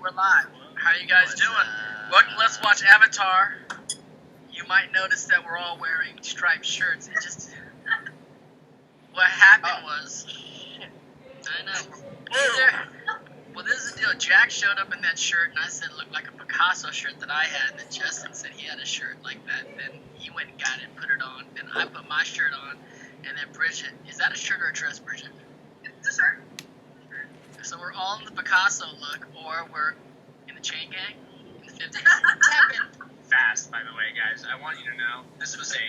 we're live. How you guys doing? Welcome, let's watch Avatar. You might notice that we're all wearing striped shirts. It just... what happened was... I know. Well, this is the deal. Jack showed up in that shirt, and I said it looked like a Picasso shirt that I had, and then Jesten said he had a shirt like that. Then he went and got it and put it on. Then I put my shirt on, and then Brigitte... Is that a shirt or a dress, Brigitte? It's a shirt. So we're all in the Picasso look, or we're in the chain gang in the 50s. Happened fast, by the way, guys. I want you to know this was a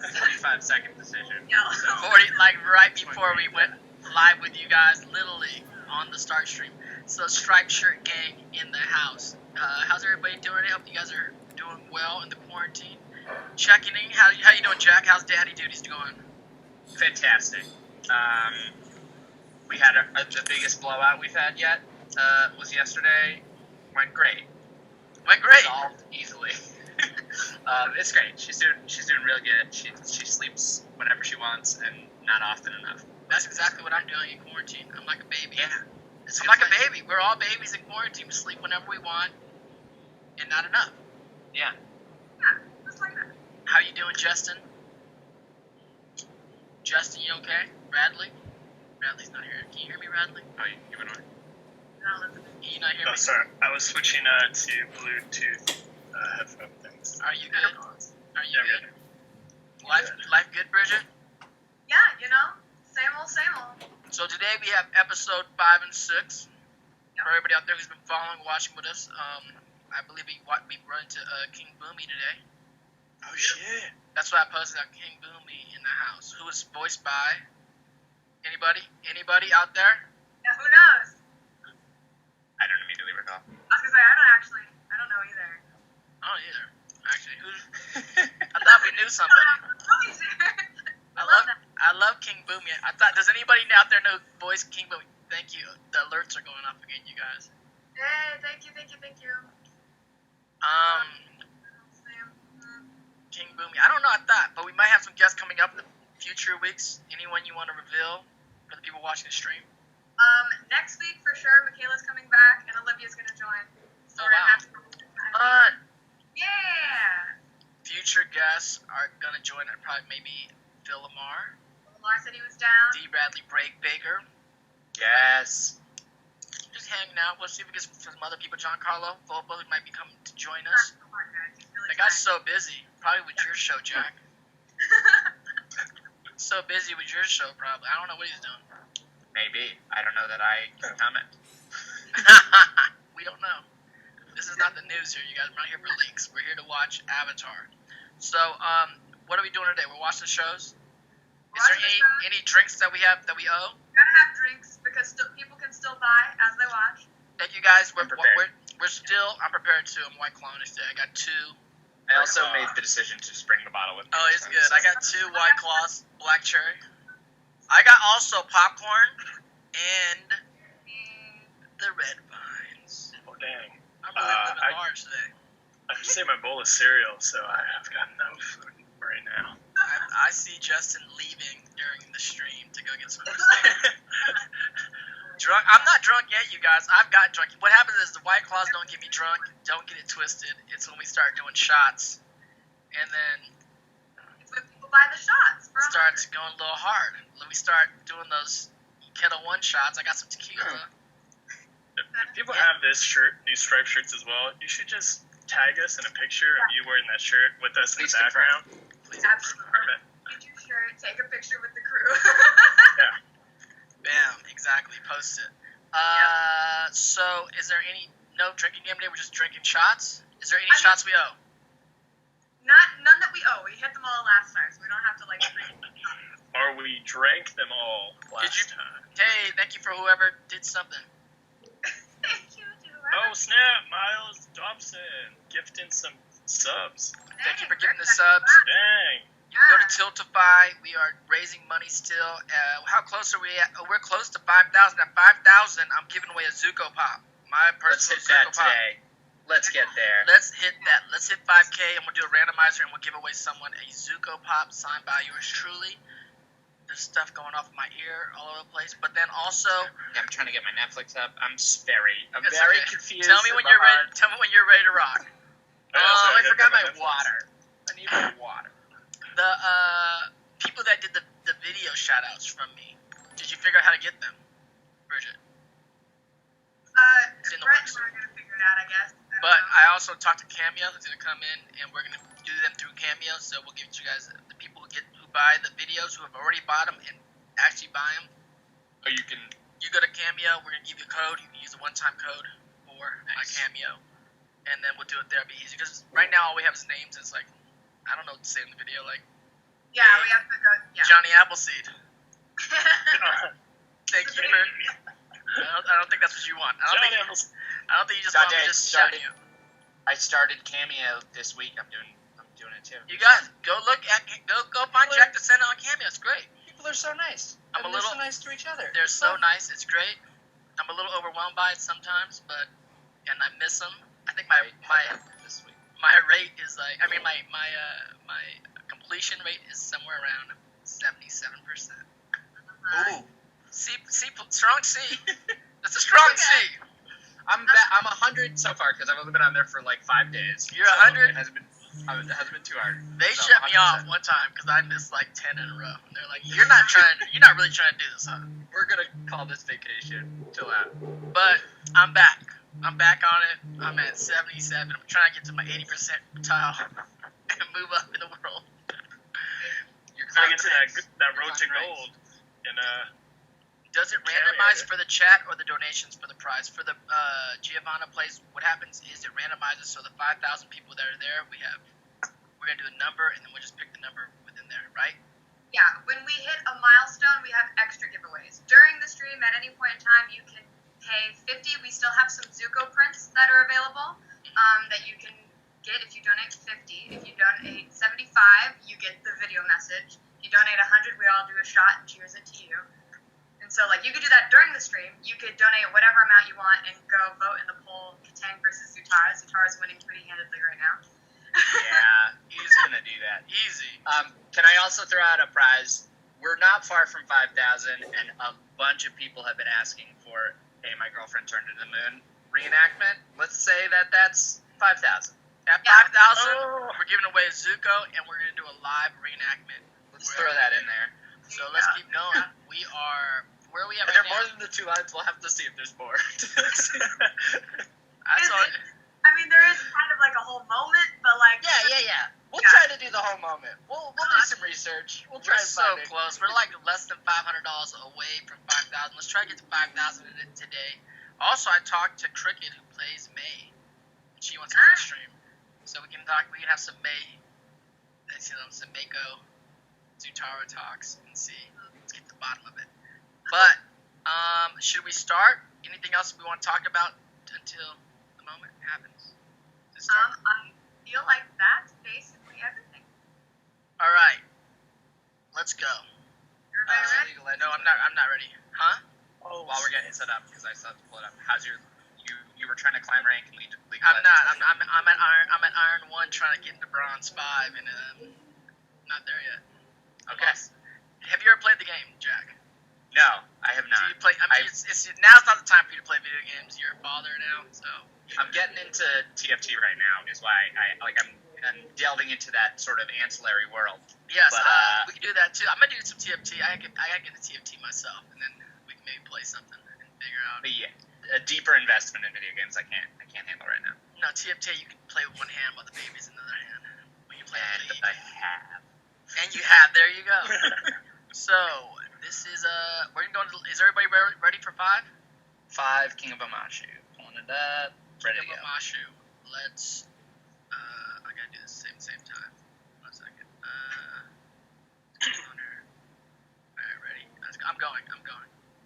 45-second decision. Yeah. So, 40, like right before we went live with you guys, literally on the start stream. So striped shirt gang in the house. How's everybody doing? I hope you guys are doing well in the quarantine. Checking in. How you doing, Jack? How's daddy duties going? fantastic. We had the biggest blowout we've had yet. Was yesterday. Went great. Resolved easily. It's great. She's doing real good. She sleeps whenever she wants and not often enough. That's exactly what I'm doing in quarantine. I'm like a baby. Yeah. I'm like a baby. We're all babies in quarantine. We sleep whenever we want, and not enough. Yeah. Yeah, just like that. How you doing, Jesten? Jesten, you okay? Bradley? Bradley's not here. Can you hear me, Bradley? Oh, you went away. Can you not hear me? Oh, sorry. I was switching to Bluetooth headphone things. Are you good? Are you Yeah, good? Life good, Brigitte? Yeah, same old. So today we have episode 5 and 6. Yep. For everybody out there who's been following, watching with us, I believe we run into King Boomy today. Oh, shit. That's why I posted out King Boomy in the house, who is voiced by anybody? Anybody out there? Yeah, who knows? I don't immediately recall. I was gonna say, I don't know either. I don't either. Actually, I thought we knew somebody. I love King Boomy. I thought, does anybody out there know voice King Boomy? Thank you. The alerts are going off again, you guys. Hey, thank you. King Boomy. I don't know. I thought, but we might have some guests coming up in the future weeks. Anyone you want to reveal for the people watching the stream? Next week for sure, Michaela's coming back, and Olivia's gonna join. So Oh, we're gonna wow. have Fun. Yeah. Future guests are gonna join. Probably maybe Phil Lamar, Lamar said he was down. D. Bradley Baker. Yes. Just hanging out. We'll see if we get some other people. John Carlo Volpo might be coming to join us. Lamar, guys. He's really That guy's trying. so busy. Probably with your show, Jack. So busy with your show, probably. I don't know what he's doing. Maybe. I don't know that I can comment. We don't know. This is not the news here, you guys. We're not here for leaks. We're here to watch Avatar. So, what are we doing today? We're watching shows. Is there any drinks that we have that we owe? Gotta have drinks because people can still buy as they watch. Thank you guys. I'm prepared. I'm prepared too. I'm White Claw today. I got 2. I also made the decision to just bring the bottle with me. Oh, it's good. I got 2 White Claws, black cherry. I got also popcorn and the red vines. Oh, dang. I'm really living I- large today. I just ate my bowl of cereal, so I've got no food right now. I see Jesten leaving during the stream to go get some stuff. Drunk? I'm not drunk yet, you guys. I've got drunk. What happens is the White Claws don't get me drunk. Don't get it twisted. It's when we start doing shots, and then It's when people buy the shots. it starts going a little hard. When we start doing those Kettle One shots, I got some tequila. If people have this shirt, these striped shirts as well, you should just tag us in a picture of you wearing that shirt with us in the Please background. Absolutely. Perfect. Get your shirt, take a picture with the crew. Yeah. Bam, exactly. Post it. So is there no drinking game today? We're just drinking shots. Is there any shots we owe? None that we owe. We hit them all last time, so we don't have to Or we drank them all last time. Hey, thank you for whoever did something. Thank you, dude. Oh, snap. Miles Dobson gifting some subs. Thank you for giving the subs. Dang. You can go to Tiltify. We are raising money still. How close are we at? Oh, we're close to 5,000. At 5,000, I'm giving away a Zuko Pop. My Let's personal hit Zuko that Pop. today. Let's get there. Let's hit that. Let's hit 5K, and we'll do a randomizer, and we'll give away someone a Zuko Pop signed by yours truly. There's stuff going off in my ear all over the place. But then also, Yeah, I'm trying to get my Netflix up. I'm very It's very okay. confused. tell me when you're ready. Tell me when you're ready to rock. Oh, I forgot my Netflix. water. I need my water. The people that did the video shout-outs from me. Did you figure out how to get them, Bridget? It's in the Brett works. and I are gonna figure it out, I guess. But I also talked to Cameo, who's gonna come in, and we're gonna do them through Cameo. So we'll give you guys the people who buy the videos, who have already bought them and actually buy them. Or you can. You go to Cameo, we're gonna give you a code. You can use a one-time code for my Cameo, and then we'll do it there. It'll be easy because right now all we have is names. And it's like I don't know what to say in the video. Like Yeah, we have to go. Yeah. Johnny Appleseed. Thank you for. I don't think that's what you want. I don't think you just want me Dante just shouting you. I started Cameo this week. I'm doing it too. You guys go look at go find Jack DeSena on Cameo. It's great. People are so nice. I'm a They're little- so nice to each other. They're so nice. It's great. I'm a little overwhelmed by it sometimes, and I miss them. I think my this week. my rate is like my completion rate is somewhere around 77%. Ooh. C, strong C. That's a strong C. I'm 100 so far because I've only been on there for like 5 days. You're so 100? It hasn't been too hard. They So shut me 100%. off one time because I missed like 10 in a row. And they're like, you're not really trying to do this, huh? We're gonna call this vacation. Chill out. But I'm back. I'm back on it. I'm at 77. I'm trying to get to my 80% percentile and move up in the world. You're Trying to get to that road to Congrats. gold. And Does it Cameo. randomize for the chat or the donations for the prize? For the Giovanna plays, what happens is it randomizes, so the 5,000 people that are there, we're going to do a number, and then we'll just pick the number within there, right? Yeah, when we hit a milestone, we have extra giveaways. During the stream, at any point in time, you can pay 50. We still have some Zuko prints that are available that you can get if you donate 50. If you donate 75, you get the video message. If you donate 100, we all do a shot and cheers it to you. And so, like, you could do that during the stream. You could donate whatever amount you want and go vote in the poll, Katang versus Zutara. Zutara's winning pretty handedly right now. Yeah, he's gonna do that. Easy. Can I also throw out a prize? We're not far from 5,000, and a bunch of people have been asking for a My Girlfriend Turned into the Moon reenactment. Let's say that's 5,000. At 5,000, we're giving away a Zuko, and we're going to do a live reenactment. Let's throw that in there. So let's keep going. We are... Where are we at If right there are now? more than the 2 lines, we'll have to see if there's more. That's all. I mean, there is kind of like a whole moment, but like... Yeah. We'll try to do the whole moment. We'll do some research. We'll try We're to so find it. close. We're like less than $500 away from 5,000. Let's try to get to 5,000 today. Also, I talked to Cricket, who plays May. She wants to be on stream, so we can talk. We can have some May, some Mako, Zutara talks, and see. Let's get to the bottom of it. But should we start? Anything else we want to talk about until the moment happens? I feel like that's basically everything. All right, let's go. Everybody ready? No, I'm not ready. Huh? While we're getting set up, because I still have to pull it up. How's your? You were trying to climb rank and lead I'm not. I'm at Iron 1 trying to get into Bronze 5, and not there yet. Okay. Have you ever played the game, Jack? No, I have Do not. you play? I mean, now's not the time for you to play video games. You're a father now, so. I'm getting into TFT right now, is why I'm delving into that sort of ancillary world. Yes, But, we can do that too. I'm gonna do some TFT. I gotta get into TFT myself, and then we can maybe play something and figure out. But yeah, a deeper investment in video games I can't handle right now. No, TFT you can play with one hand while the baby's in the other hand. When you play And League. I have. And you have. There you go. So this is we're gonna go. Is everybody ready for 5? 5 King of Omashu. Pulling it up. Ready to King go. of Omashu. Let's. I gotta do this same time. 1 second. Alright, ready. I'm going.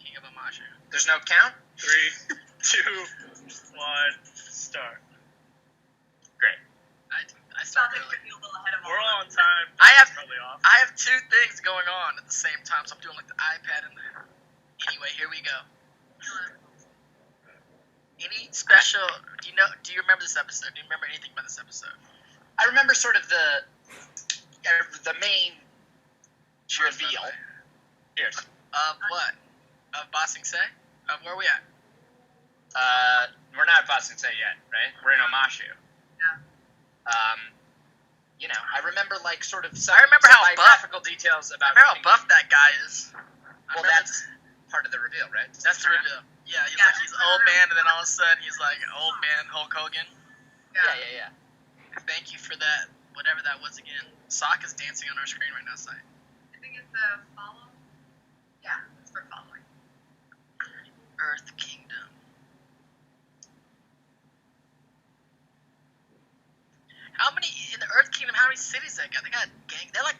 King of Omashu. There's no count? 3, 2, 1, start. Great. I Sounds started like early. you're a little ahead of all We're of all us. on time. I have- Probably off. I have 2 things going on at the same time, so I'm doing like the iPad and the. Anyway, here we go. Any special? Do you remember this episode? Do you remember anything about this episode? I remember sort of the main reveal. Cheers. Of what? Of Ba Sing Se? Of where are we at? We're not at Ba Sing Se yet, right? We're in Omashu. Yeah. I remember like sort of I remember how biographical details about. I remember how buff that guy is. Well, that's part of the reveal, right? That's the reveal. Yeah, he's old man, and then all of a sudden he's like old man Hulk Hogan. Yeah. Thank you for that. Whatever that was again. Sokka's dancing on our screen right now, Sai. I think it's a follow. Yeah, it's for following. Earth Kingdom. How many in the Earth Kingdom? How many cities they got? They got gang. They're like.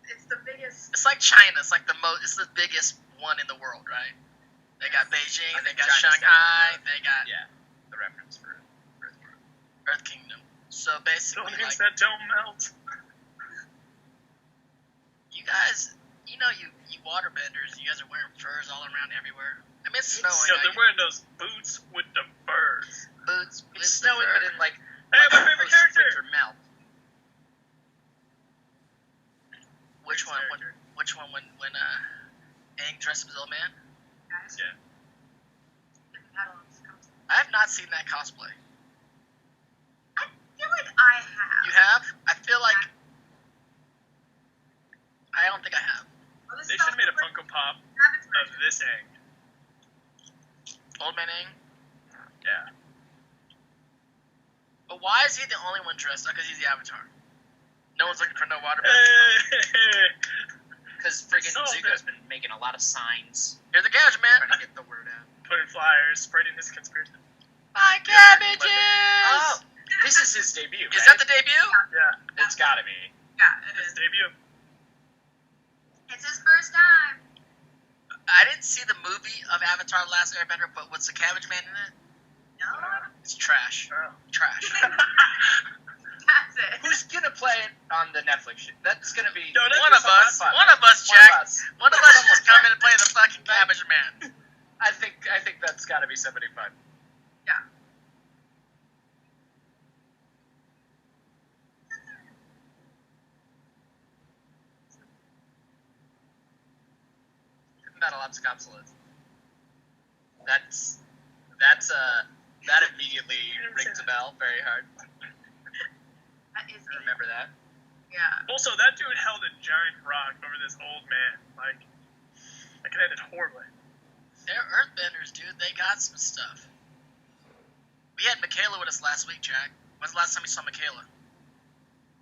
It's the biggest. It's like China. It's like the most. It's the biggest one in the world, right? They got Beijing. They got China's Shanghai. They got the reference for Earth Kingdom. So basically, Buildings like that don't melt. you guys, you waterbenders. You guys are wearing furs all around everywhere. I mean, it's snowing. So they're wearing those boots with the furs. boots. It's snowing, but in like. Hey, my favorite character. Winter melt. Which one? Which one? When Aang dressed up as old man? Guys. Yeah. Different pedals. I have not seen that cosplay. I feel like I have. You have? I feel like. I don't think I have. Oh, this They is should have made a also Funko Pop Avatar. of this egg. Old man Aang? Yeah. But why is he the only one dressed up? Because he's the Avatar. No one's looking for no waterbender. Because friggin' So Zuko's been making a lot of signs Here's the cabbage trying man. to get the word out. Putting flyers, spreading his conspiracy. My cabbages! Oh, this is his debut, Is right? that the debut? Yeah. It's gotta be. Yeah, it His is. debut. It's his first time. I didn't see the movie of Avatar: Last Airbender, but what's the cabbage man in it? No, It's trash. Oh. Trash. that's it. Who's gonna play it on the Netflix shit? That's gonna be No, that's One of us. fun. One of us, One Jack. of us. One of us should just come in and play the fucking cabbage man. I think that's gotta be somebody fun. Yeah. Battlelapse Capsules. That immediately rings a bell very hard. That is it. Remember that? Yeah. Also, that dude held a giant rock over this old man. Like, that could end it horribly. They're earthbenders, dude. They got some stuff. We had Michaela with us last week, Jack. When's the last time you saw Michaela?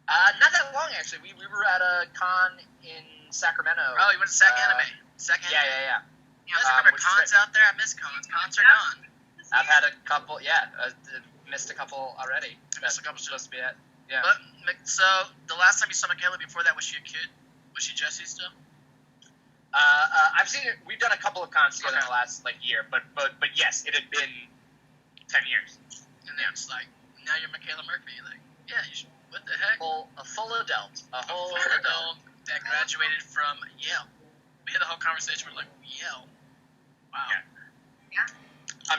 Not that long actually. We were at a con in Sacramento. Oh, you went to Sac Anime. Sac Anime. Yeah. You guys remember which is cons great. out there? I miss cons. Cons are gone. I've had a couple. Yeah, missed a couple already. Missed a couple supposed to be at. Yeah. But so the last time you saw Michaela before that, was she a kid? Was she Jessie still? I've seen it. We've done a couple of cons together in the last year, but yes, it had been 10 years. And then it's like, now you're Michaela Murphy. Like, yeah, you should, what the heck? A full adult. A Full whole adult that graduated from Yale. We had the whole conversation. We're like, Yale. Wow. Yeah.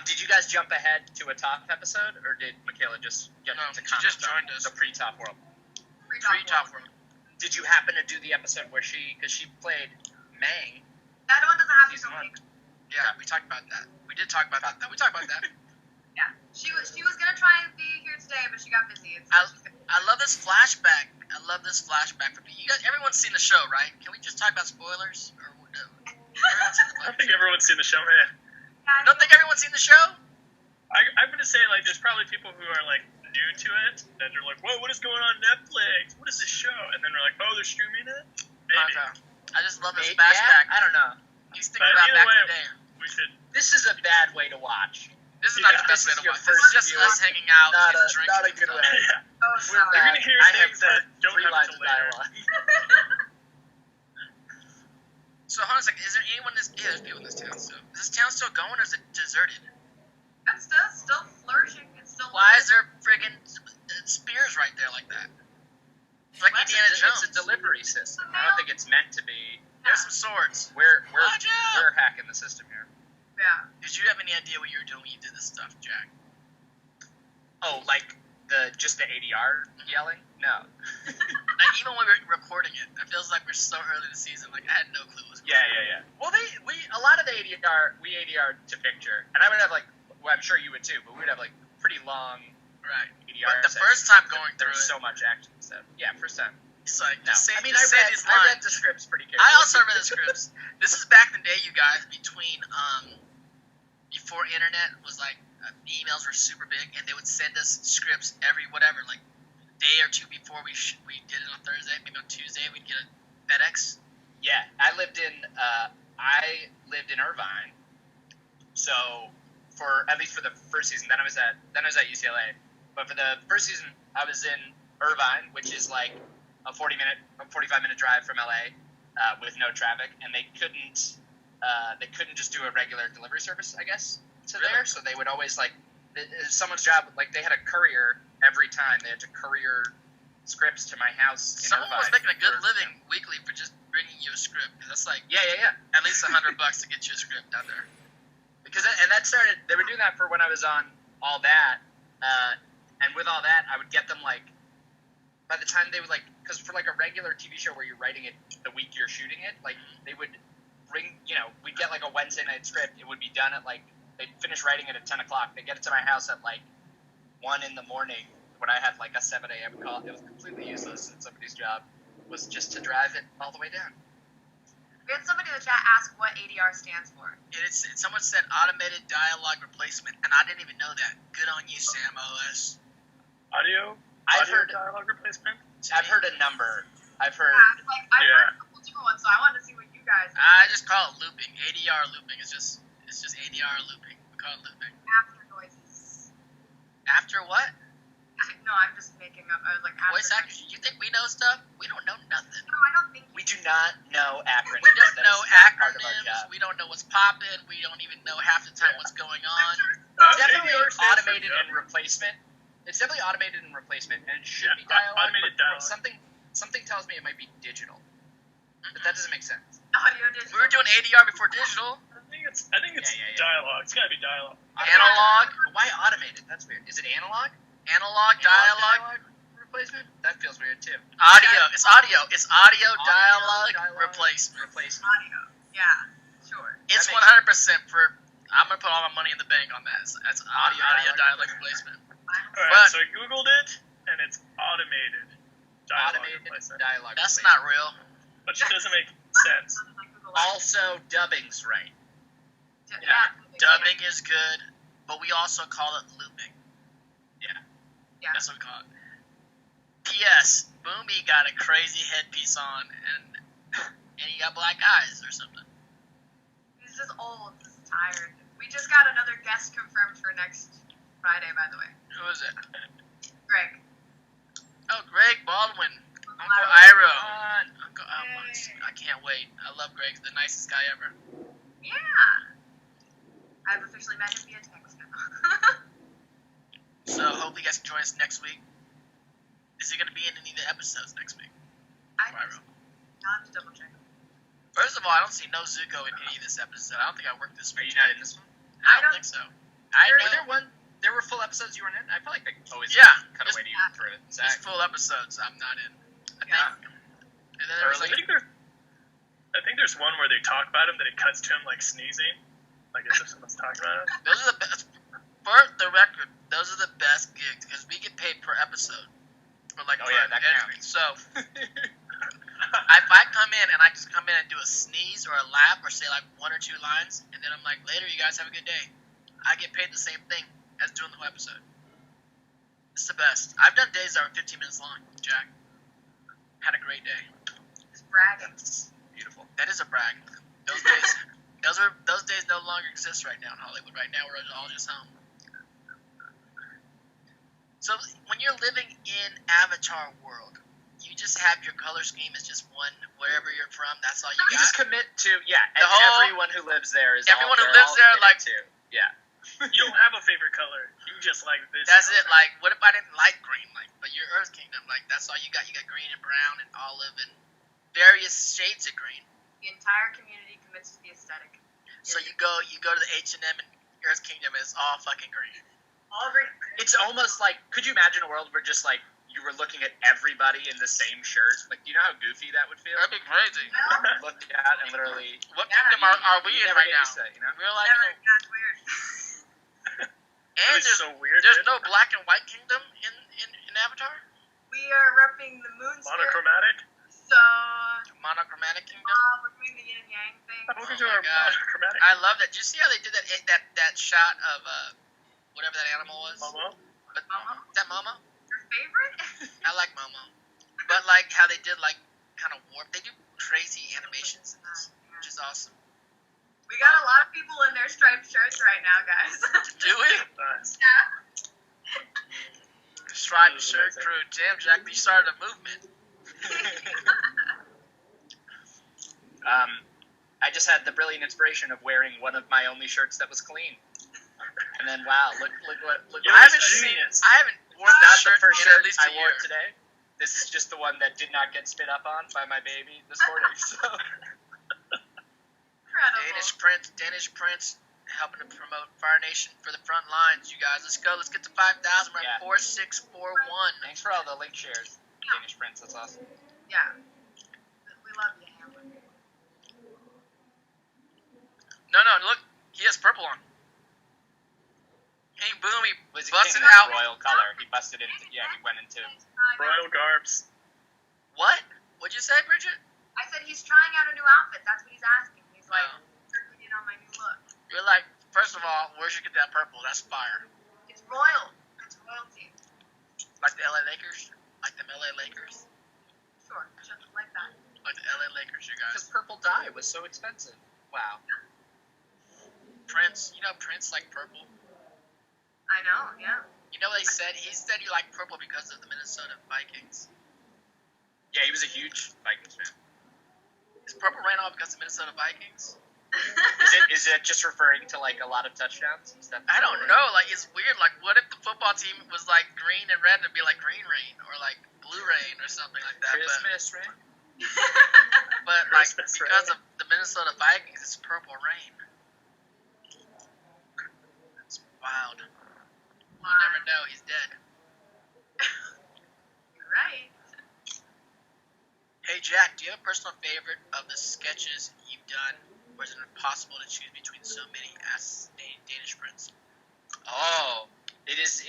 Did you guys jump ahead to a top episode, or did Michaela just get into she just joined us. the pre-top world? Pre-top world. Did you happen to do the episode where because she played Mang? That one doesn't have Season to one. Yeah, we talked about that. We did talk about that. We talked about that. Yeah. She was gonna try and be here today, but she got busy. I love this flashback. I love this flashback from you guys. Everyone's seen the show, right? Can we just talk about spoilers? Or no? Everyone's seen the I think everyone's seen the show, man. You don't think everyone's seen the show? I'm gonna say, there's probably people who are, new to it, and they're like, whoa, what is going on Netflix? What is this show? And then they're like, oh, they're streaming it? Maybe. Okay. I just love this Yeah, flashback. I don't know. He's thinking about either back way, in the day. we should. This is a bad way to watch. This is not Yeah, the best way this is to your watch. This is first just viewing. us hanging out, Not and a- drinking. not a and good stuff. way. Yeah. Oh, We're sorry. You're gonna hear I things have that don't 3 happen lines till of later. dialogue. So, Hans, is there anyone in this? Yeah, there's people in this town still. Is this town still going, or is it deserted? That's still flourishing. It's still. Why is there friggin' spears right there like that? It's like Indiana Jones. It's a delivery system. I don't think it's meant to be. There's some swords. We're Watch out! we're hacking the system here. Yeah. Did you have any idea what you were doing when you did this stuff, Jack? Oh, just the ADR yelling? No. Like, even when we're recording it, it feels like we're so early in the season. Like, I had no clue what was going on. Yeah. Well, a lot of the ADR, we ADR to picture, and I would have like, well, I'm sure you would too, but we would have like pretty long right ADR. But the first time going there through was it, so much action stuff. Yeah, first time. it's like, No. just say, I mean, just say these I read lines. the scripts pretty carefully. I also read the scripts. This is back in the day, you guys, between, before internet was like, emails were super big, and they would send us scripts every whatever, like, day or two before we did it on Thursday, maybe on Tuesday, we'd get a FedEx. Yeah, I lived in Irvine, so at least for the first season, then I was at UCLA, but for the first season I was in Irvine, which is like a 45-minute drive from LA, with no traffic, and they couldn't just do a regular delivery service, I guess, to Really? there, so they would always like someone's job, like they had a courier every time. They had to courier scripts to my house in Someone was Irvine making a good for- living weekly for just bringing you a script, because that's like Yeah. at least $100 to get you a script down there. They were doing that for when I was on All That, and with All That, I would get them like, by the time they would like, because for like a regular TV show where you're writing it the week you're shooting it, like they would bring, we'd get like a Wednesday night script. It would be done at like, they'd finish writing it at 10 o'clock. They'd get it to my house at like 1 in the morning when I had like a 7 a.m. call. It was completely useless, and somebody's job was just to drive it all the way down. We had somebody in the chat ask what ADR stands for. Someone said automated dialogue replacement, and I didn't even know that. Good on you, Sam OS. Audio I've heard dialogue replacement. a number. I've heard. I've heard a couple different ones, so I wanted to see what you guys I just call it looping. ADR looping. It's just ADR looping. We call it looping. after noises. After what? No, I'm just making up. I was like, after Voice actors, you think we know stuff? We don't know nothing. No, I don't think We do not know acronyms. We don't That know is not part of our acronyms. job. We don't know what's popping. We don't even know half the time what's going on. Definitely ADR stands for automated and dub. replacement. It's definitely automated and replacement, and it should Yeah, be dialogue. automated but dialogue. Something tells me it might be digital, but that doesn't make sense. Audio digital. We were doing ADR before digital. I think it's Yeah. dialogue. It's gotta be dialogue. Analog. Why automated? That's weird. Is it analog? Analog dialogue. Replacement? That feels weird too. Audio. It's audio. It's audio dialogue replacement. Audio. Yeah, sure. It's That makes 100% for. I'm gonna put all my money in the bank on that. That's audio dialogue replacement. Alright, But- so I googled it, and it's automated dialogue Automated replacement. dialogue. That's replacement. not real. Which doesn't make sense. Also, dubbing's right. Yeah. Dubbing is good, but we also call it looping. Yeah. That's what we call it. P.S. Boomy got a crazy headpiece on, and he got black eyes or something. He's just old. He's tired. We just got another guest confirmed for next Friday, by the way. Who is it? Greg. Oh, Greg Baldwin. Uncle Ira. Iro. Uncle, Yay. I can't wait. I love Greg. He's the nicest guy ever. Yeah. I've officially met him via text now. So hopefully you guys can join us next week. Is he going to be in any of the episodes next week? I Iro. I'll have to double check. First of all, I don't see no Zuko in any of this episode. I don't think I worked this Are week. you not in this one? I don't think so. I know. There were full episodes you weren't in? I feel like they always Yeah. cut away to you through it. These full episodes I'm not in. I think. Yeah. And then there was Early. like, I think there's one where they talk about him, that it cuts to him like sneezing, like as if someone's talking about him. those are the best. For the record, those are the best gigs because we get paid per episode. Or like Oh, per yeah, that entry. counts. So if I come in and I just come in and do a sneeze or a laugh or say like one or two lines, and then I'm like, later, you guys have a good day. I get paid the same thing as doing the whole episode. It's the best. I've done days that were 15 minutes long, Jack. Had a great day. He's bragging. That's beautiful. That is a brag. Those days no longer exist right now in Hollywood. Right now we're all just home. So when you're living in Avatar world, you just have your color scheme is just one wherever you're from. That's all you You got. just commit to, The whole- everyone who lives there is everyone who they're lives all there, committed like- to. Yeah. You don't have a favorite color. You just like this. That's color. it. Like, what if I didn't like green? Like, but you're Earth Kingdom. Like, that's all you got. You got green and brown and olive and various shades of green. The entire community commits to the aesthetic. So you go to the H&M and Earth Kingdom, and it's all fucking green. All green. It's almost like, could you imagine a world where just like you were looking at everybody in the same shirt? Like, do you know how goofy that would feel? That'd be crazy. Look at and literally. What Yeah. kingdom are we in never right get now? used to it, you know? We're like, Never. Yeah, it's weird. and It was so weird. there's dude. no black and white kingdom in Avatar. We are repping the moon spirit. Monochromatic. So, Monochromatic kingdom. we're doing the yin and yang thing. I'm looking Oh to my our God. monochromatic. I love that. Did you see how they did that shot of whatever that animal was? Momo. But, Momo? is that Momo? Your favorite? I like Momo. But like how they did like kind of warp. They do crazy animations in this, which is awesome. We got a lot of people in their striped shirts right now, guys. Do we? Nice. Yeah. Striped That was shirt amazing. crew. Damn, Jack, you started a movement. I just had the brilliant inspiration of wearing one of my only shirts that was clean. And then, wow, look what. You're I a haven't genius. I haven't worn that Not the shirt first in shirt at least I a wore year. today. This is just the one that did not get spit up on by my baby this morning. So Incredible. Danish Prince, helping to promote Fire Nation for the front lines. You guys, let's go. Let's get to 5,000. We're at Yeah. 4641. thanks for all the link shares, Danish Prince. That's awesome. Yeah. We love you, Hamlin. No, look, he has purple on. Hey, boom, he Was busted king of out. the royal color? He busted into. Yeah, he went into. Royal garbs. What? What'd you say, Bridget? I said he's trying out a new outfit. That's what he's asking. He's like, Oh. "Circling in on my new look." You're like, first of all, where'd you get that purple? That's fire. It's royal. It's royalty. Like the LA Lakers? Like them LA Lakers? Sure, just like that. Like the LA Lakers, you Because guys. purple dye was so expensive. Wow. Prince, you know Prince liked purple? I know. Yeah. You know what he said? He said he liked purple because of the Minnesota Vikings. Yeah, he was a huge Vikings fan. Is purple rain all because of Minnesota Vikings? Is it just referring to like a lot of touchdowns? Is that I don't know. Like, it's weird. Like, what if the football team was like green and red and it'd be like green rain or like blue rain or something like that? Christmas, right? But like, Christmas because rain. of the Minnesota Vikings, it's purple rain. It's wild. We'll never know. He's dead. You're right. Hey, Jack, do you have a personal favorite of the sketches you've done? Or is it impossible to choose between so many? Asks Danish Prince. Oh, it is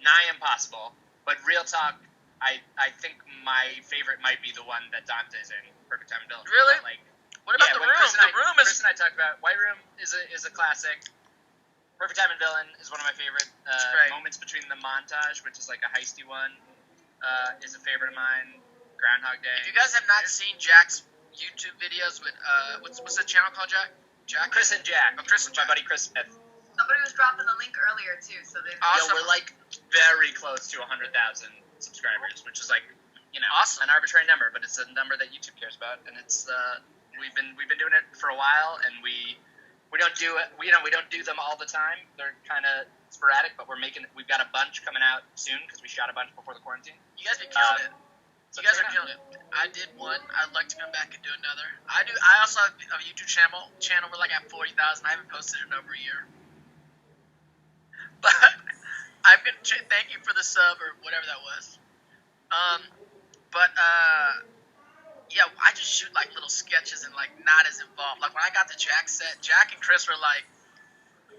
nigh impossible. But real talk, I think my favorite might be the one that Dante's in, Perfect Time and Villain. Really? Like, What about the when room? The room is. Chris and I talked about White Room is a classic. Perfect Time and Villain is one of my favorite great. moments between the montage, which is like a heisty one, is a favorite of mine. Groundhog Day. If you guys have not seen Jack's YouTube videos with what's the channel called, Jack? Jack. Chris and Jack. Oh, Chris and My Jack. buddy Chris Smith. Somebody was dropping the link earlier too, so they've. Awesome. Yeah, we're like very close to 100,000 subscribers, which is like, Awesome. an arbitrary number, but it's a number that YouTube cares about, and it's we've been doing it for a while, and we don't do it. We don't do them all the time. They're kind of sporadic, but we've got a bunch coming out soon because we shot a bunch before the quarantine. You guys be killing it. So You guys check are it out. killing it. I did one. I'd like to come back and do another. I also have a YouTube channel. We're like at 40,000. I haven't posted in over a year. But I'm gonna thank you for the sub or whatever that was. Yeah, I just shoot like little sketches and like not as involved. Like when I got the Jack set, Jack and Chris were like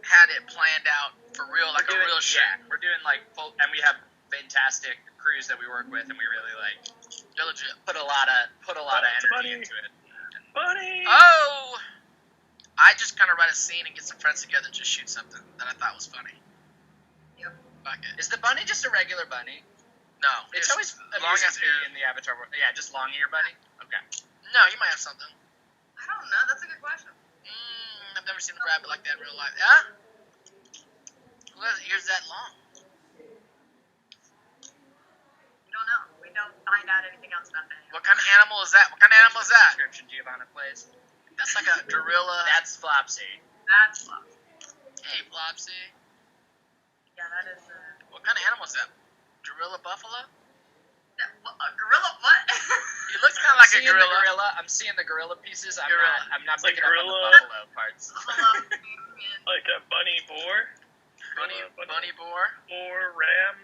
had it planned out for real, like a real shoot. Yeah, we're doing like full, and we have fantastic crews that we work with, and we really like They're legit. put a lot of energy Buddy. into it. Buddy. Oh! I just kind of write a scene and get some friends together and just shoot something that I thought was funny. Yep. Fuck it. Is the bunny just a regular bunny? No. It's just always long amusing ass to me hair. in the Avatar world. Yeah, just long ear bunny. Okay. No, you might have something. I don't know. That's a good question. I've never seen a rabbit like that in real life. Huh? Who has ears that long? We don't know. We don't find out anything else about that. What kind of animal is that? What kind of animal is that? Description Giovanna plays. That's like a gorilla. That's Flopsy. That's love. Hey, Flopsy. Yeah, that is. What kind of animal is that? Gorilla buffalo? A gorilla? What? He looks kind of like a Seeing the gorilla. I'm seeing the gorilla pieces. I'm Gorilla. not It's like picking up on the gorilla. buffalo parts. Like a bunny boar. Bunny Bunny Boar. Or Ram.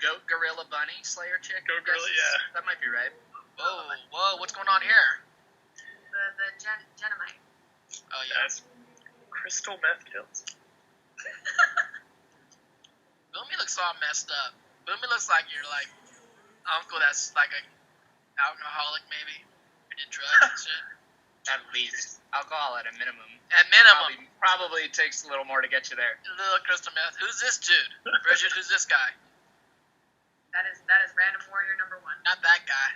Goat Gorilla Bunny Slayer chick. Goat Gorilla, yeah. That might be right. Whoa, what's going on here? The Genomite. Oh, yeah. That's crystal meth kills. Boomy looks all messed up. Boomy looks like your, like, uncle that's, like, a alcoholic, maybe. Who did drugs and shit. At least. Alcohol at a minimum. At minimum. Probably takes a little more to get you there. A little crystal meth. Who's this dude? Bridget, who's this guy? That is Random Warrior number 1. Not that guy.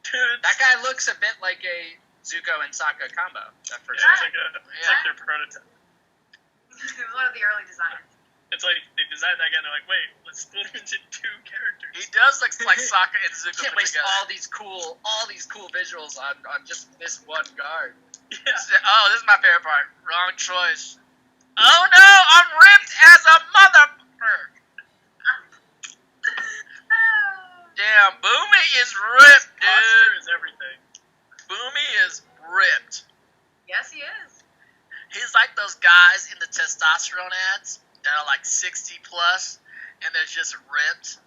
Dude, That guy looks a bit like a Zuko and Sokka combo. That first yeah, one. it's like their prototype. It was one of the early designs. It's like they designed that guy and they're like, wait, let's split him into 2 characters. He does look like Sokka and Zuko Can't put waste together. all these cool visuals on just this one guard. Yeah. Oh, this is my favorite part. Wrong choice. Oh no, I'm ripped as a motherfucker. Damn, Boomy is ripped, Posture dude. is everything. Boomy is ripped. Yes, he is. He's like those guys in the testosterone ads that are like 60 plus, and they're just ripped.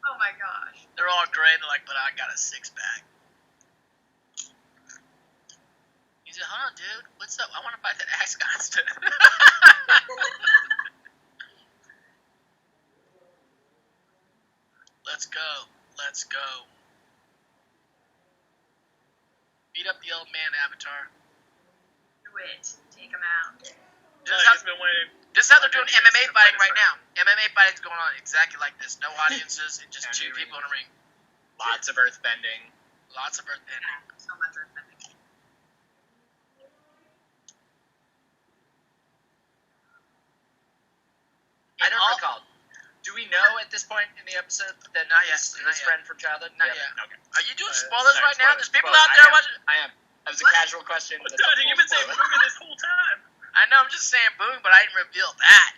Oh my gosh. They're all great. They're like, but I got a 6-pack. He said, hold on, dude. What's up? I want to fight that axe constant. Let's go. Let's go. Beat up the old man, Avatar. Do it. Take him out. This He's is been waiting. how they're doing He's MMA been fighting waiting right for now. MMA fighting's going on exactly like this. No audiences, and just 2 people in a ring. Lots of earth bending. Lots of earth bending. So much earthbending. I don't all- recall. Do we know at this point in the episode that Not yet, his not yet. friend from childhood? Not Yeah. yet. Okay. Are you doing spoilers Sorry, right now? spoilers. There's people Spoilers. out there I am. watching. I am. That was a What? casual question. That's a Dude, you've been full saying spoiler. Boomy this whole time. I know, I'm just saying boom, but I didn't reveal that.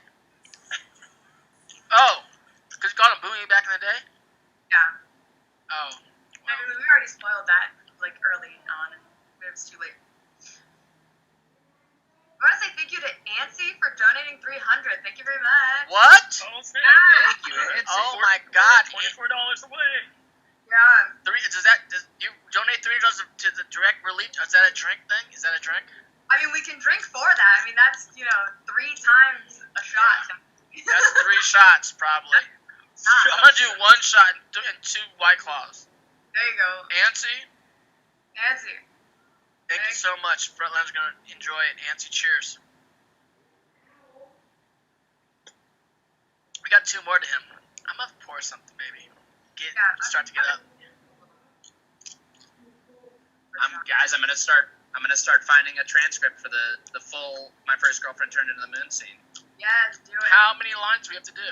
Oh, because you called him Boomy back in the day? Yeah. Oh. I mean, we already spoiled that, like, early on, and it was too late. I want to say thank you to Ansi for donating 300. Thank you very much. What? Oh, snap. Thank you, Nancy. Oh my God. $24 away. Yeah. Does you donate $3 to the direct relief? Is that a drink thing? Is that a drink? I mean, we can drink for that. I mean, that's, 3 times a shot. That's 3 shots, probably. I'm gonna do 1 shot and 2 White Claws. There you go. Antsy, Ansi. thank you so much. Frontline's gonna enjoy it. Antsy, cheers. We got 2 more to him. I'm gonna pour something, maybe. Start to get up. Guys, I'm gonna start finding a transcript for the full My First Girlfriend Turned Into the Moon scene. Yes, do it. How many lines do we have to do?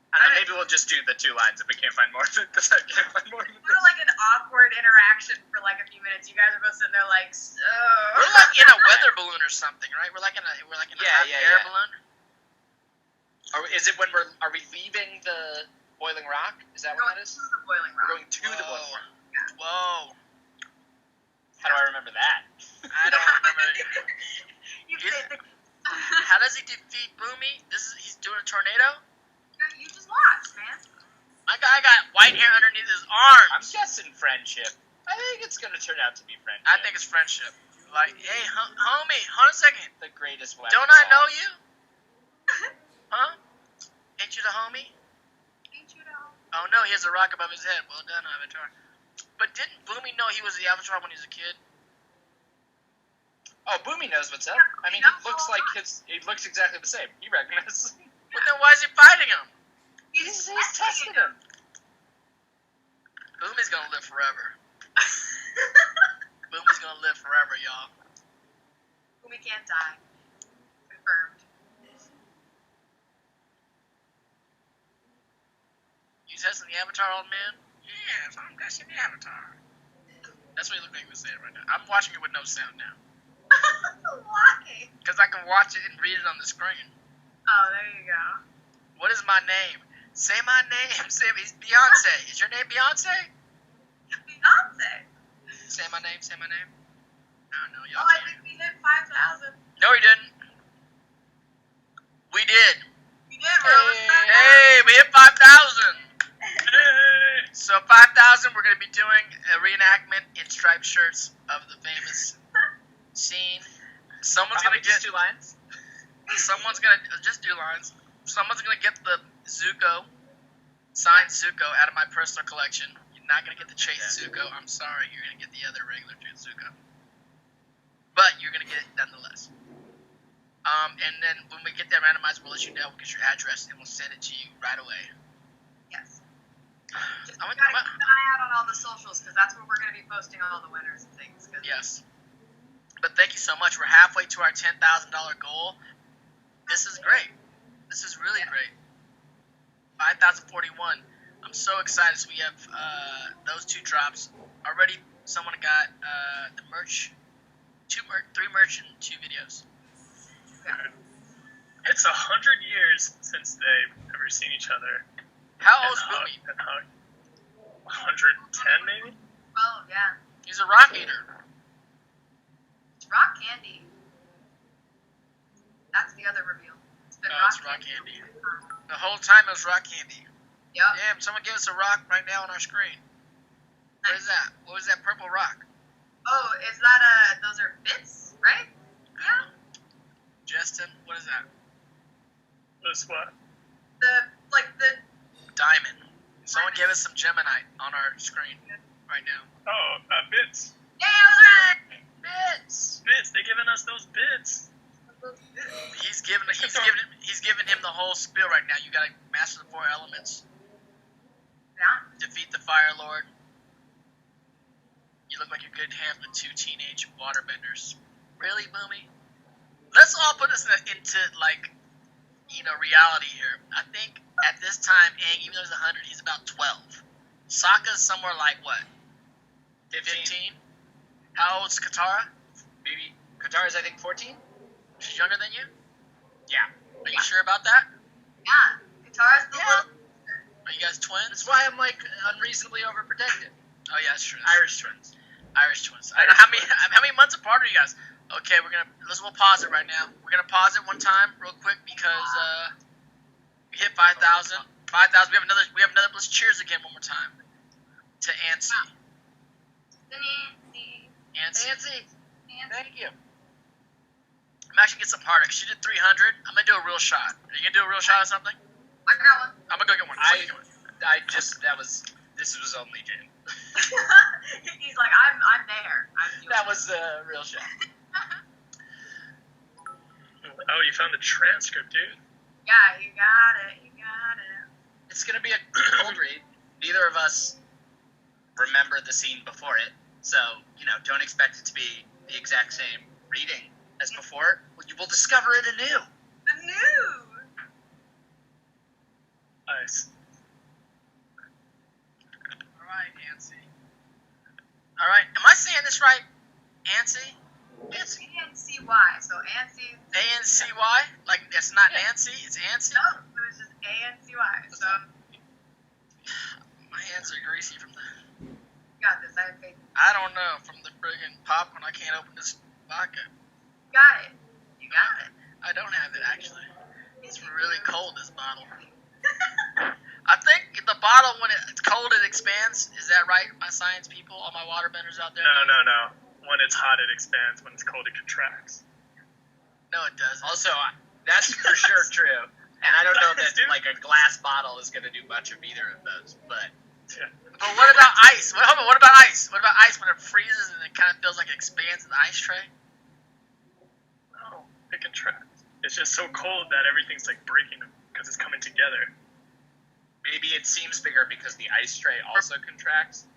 I don't know, maybe we'll just do the 2 lines if we can't find more. Because I can't find more than We were like an awkward interaction for like a few minutes. You guys are both sitting there like, so. We're like in a weather balloon or something, right? We're like in a hot air balloon. Is it when are we leaving the Boiling Rock? Is that We're what going that is? to the Boiling We're Rock. going to the Boiling Rock. Whoa. How do I remember that? I don't remember. You did the. How does he defeat Boomy? He's doing a tornado? You just lost, man. My guy got white hair underneath his arms. I'm guessing friendship. I think it's going to turn out to be friendship. I think it's friendship. Like, hey, homie, hold on a second. the greatest weapon. Don't I know you? Huh? Ain't you the homie? Ain't you know? Oh no, he has a rock above his head. Well done, Avatar. But didn't Boomy know he was the Avatar when he was a kid? Oh, Boomy knows what's up. Yeah, I mean, he he looks like he looks exactly the same. He recognizes him. But then why is he fighting him? He's testing him. Boomy's gonna live forever. Boomy's gonna live forever, y'all. We can't die. Confirmed. You testing the Avatar, old man? Yes, I'm testing the Avatar. That's what he looked like he was saying right now. I'm watching it with no sound now. Why? Because I can watch it and read it on the screen. Oh, there you go. What is my name? Say my name. Say it's Beyonce. Is your name Beyonce? Beyonce. Say my name. Say my name. I don't know. Y'all Oh, I can't. think we hit 5,000. No, we didn't. We did. we're going to be doing a reenactment in striped shirts of the famous scene. Someone's going to get... just 2 lines? Someone's going to... Just 2 lines. Someone's going to get the Zuko, signed Zuko, out of my personal collection. You're not going to get the Chase Zuko. I'm sorry. You're going to get the other regular Zuko. But you're going to get it nonetheless. And then when we get that randomized, we'll let you know. We'll get your address, and we'll send it to you right away. Yes. Just gotta keep an eye out on all the socials, because that's where we're going to be posting all the winners and things. Yes. But thank you so much. We're halfway to our $10,000 goal. This is great. This is really great. 5,041. I'm so excited. So we have those 2 drops. Already someone got the merch, 3 merch and 2 videos. Yeah. It's 100 years since they've ever seen each other. How old's Boomy? 110 maybe? Oh, yeah. He's a rock eater. It's rock candy. That's the other reveal. It's been It's rock candy. The whole time it was rock candy. Yep. Damn, someone gave us a rock right now on our screen. What is that? What was that purple rock? Oh, is that those are bits, right? Yeah. Jesten, what is that? This what? The Diamond. Someone gave us some Gemini on our screen right now. Oh, bits. Yeah, I was right. Bits. Bits. They're giving us those bits. He's giving him the whole spiel right now. You gotta master the 4 elements. Yeah. Defeat the Fire Lord. You look like you're good hands with 2 teenage waterbenders. Really, Boomy? Let's all put this into reality here. I think at this time, Aang, even though he's 100, he's about 12. Sokka's somewhere like what? 15? How old's Katara? Maybe Katara's, I think, 14? She's younger than you? Yeah. Are you sure about that? Yeah. Guitar's the little. Are you guys twins? That's why I'm, unreasonably overprotected. Oh, yeah, that's true. Irish twins. Irish twins. I don't know how many months apart are you guys? Okay, we'll pause it right now. We're gonna pause it one time real quick because we hit 5,000. 5,000. We have another. Let's cheers again one more time to Ansi. Ansi. Thank you. I'm actually get some harder because she did 300. I'm gonna do a real shot. Are you gonna do a real shot or something? I got one. I'm gonna go get one. This was only Jane. He's like, I'm there. That was a real shot. Oh, you found the transcript, dude. Yeah, you got it. It's going to be a cold read. Neither of us remember the scene before it, so, don't expect it to be the exact same reading as before. You will discover it anew. Nice. Alright, Ansi. Alright, am I saying this right? Ansi? A-N-C-Y, so Ansi. A-N-C-Y? Like, it's not Nancy, it's Ansi? No, it was just A-N-C-Y, so. My hands are greasy from the... You got this, I have faith. I don't know, from the friggin' popcorn, I can't open this vodka. You got it. You got it. I don't have it, actually. It's really cold, this bottle. I think the bottle, when it's cold, it expands. Is that right, my science people, all my waterbenders out there? No. When it's hot, it expands. When it's cold, it contracts. No, it doesn't. Also, that's for sure true. And I don't know that, a glass bottle is going to do much of either of those, but... Yeah. But what about ice? What about ice? What about ice when it freezes and it kind of feels like it expands in the ice tray? No, it contracts. It's just so cold that everything's, breaking because it's coming together. Maybe it seems bigger because the ice tray also contracts.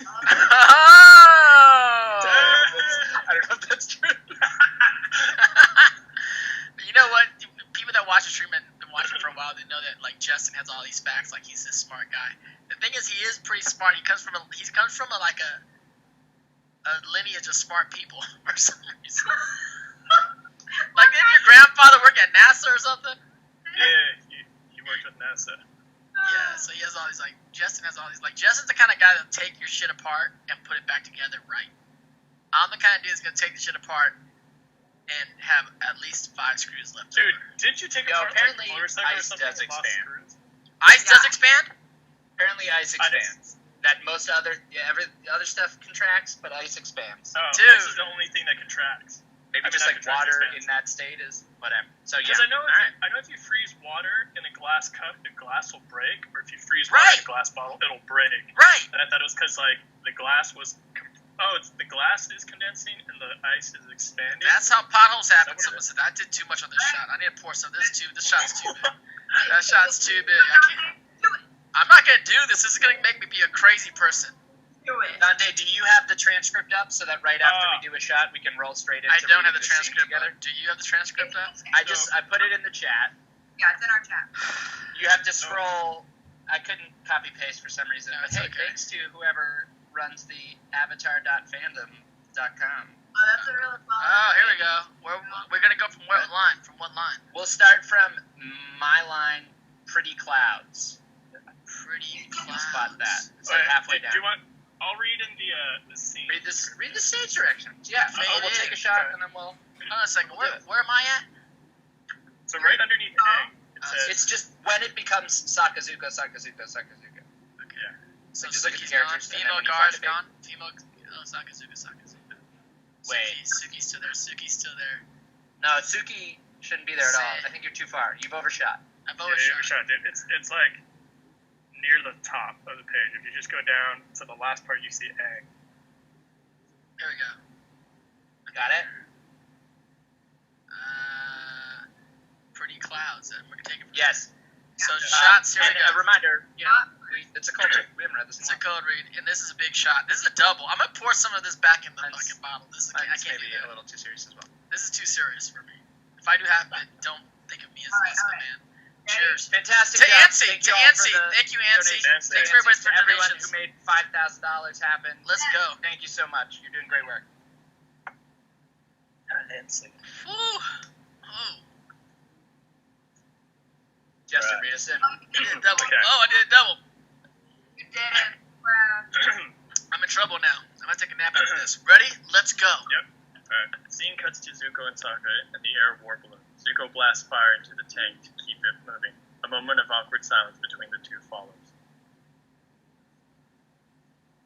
Oh! I don't know if that's true. You know what? People that watch the stream and been watching for a while, they know that Jesten has all these facts. He's this smart guy. The thing is, he is pretty smart. He comes from a lineage of smart people for some reason. Didn't your grandfather work at NASA or something? Yeah, he worked with NASA. Yeah, so he has all these, Jesten has all these, Jesten's the kind of guy that'll take your shit apart and put it back together right. I'm the kind of dude that's going to take the shit apart and have at least 5 screws left Dude, over. didn't you take Yo, apart, apparently motorcycle or ice something does and lost expand. screws? Ice does expand? Apparently ice expands. that most other other stuff contracts, but ice expands. Oh, Dude. this is the only thing that contracts. Maybe just not like contract, water expands. in that state is whatever. So yeah. Because I know, Alright. if you freeze water in a glass cup, the glass will break. Or if you freeze Right. water in a glass bottle, it'll break. Right. And I thought it was because like the glass was. The glass is condensing and the ice is expanding. That's how potholes happen. Is that what it Someone said, I did too much on this shot. I need to pour some. This shot's too big. That shot's too big. I can't. I'm not gonna do this. This is gonna make me be a crazy person. Do it. Dante, do you have the transcript up so that right after we do a shot, we can roll straight into I don't have reading the scene transcript together? up. Do you have the transcript up? I put it in the chat. Yeah, it's in our chat. You have to scroll. I couldn't copy paste for some reason. No, But it's hey, okay. thanks to whoever runs the avatar.fandom.com. Oh, that's a really fun. Oh, here we go. We're gonna go from what line? From what line? We'll start from my line, Pretty Clouds. Pretty You clouds. spot that. It's Wait, like halfway do down. you want? I'll read in the scene. Read the stage directions. Yeah, Fade we'll in. take a shot Okay. and then we'll. Hold on a second. Where am I at? So right underneath A, it says. It's just when it becomes Sakazuka. Okay. Yeah. So Just look at the Suki's characters, gone. and then Female when you Gar's find a gone. Female Sakazuka. Wait. Suki's still there. Suki's still there. No, Tsuki shouldn't be there at all. Say- I think you're too far. You've overshot. I've Yeah, always you have a shot. shot, dude. It's like near the top of the page. If you just go down to the last part, you see A. There we go. Got it? Pretty clouds. And we're gonna take it from Yes. So Yeah. shots. Here we And go. a reminder, it's a code read. We haven't read this in It's a a while. code read, and this is a big shot. This is a double. I'm gonna pour some of this back in the Mine's- fucking bottle. This is, I Mine's can't do maybe that. a little too serious as well. This is too serious for me. If I do half of it, don't think of me as less of a man. Cheers. Fantastic To job. Ansi. Thank To you all for Ansi. the Thank you, Ansi. donations. Thanks everybody for To everyone donations. who made $5,000 happen. Let's go. Thank you so much. You're doing great work. Whew. Oh. Justin, Right. read us in. I did a double. Okay. Oh, I did a double. You did it. Wow. I'm in trouble now. I'm gonna take a nap after this. Ready? Let's go. Yep. Alright. Scene cuts to Zuko and Sokka in the air of war balloon. Zuko blasts fire into the tank to keep it moving. A moment of awkward silence between the two follows.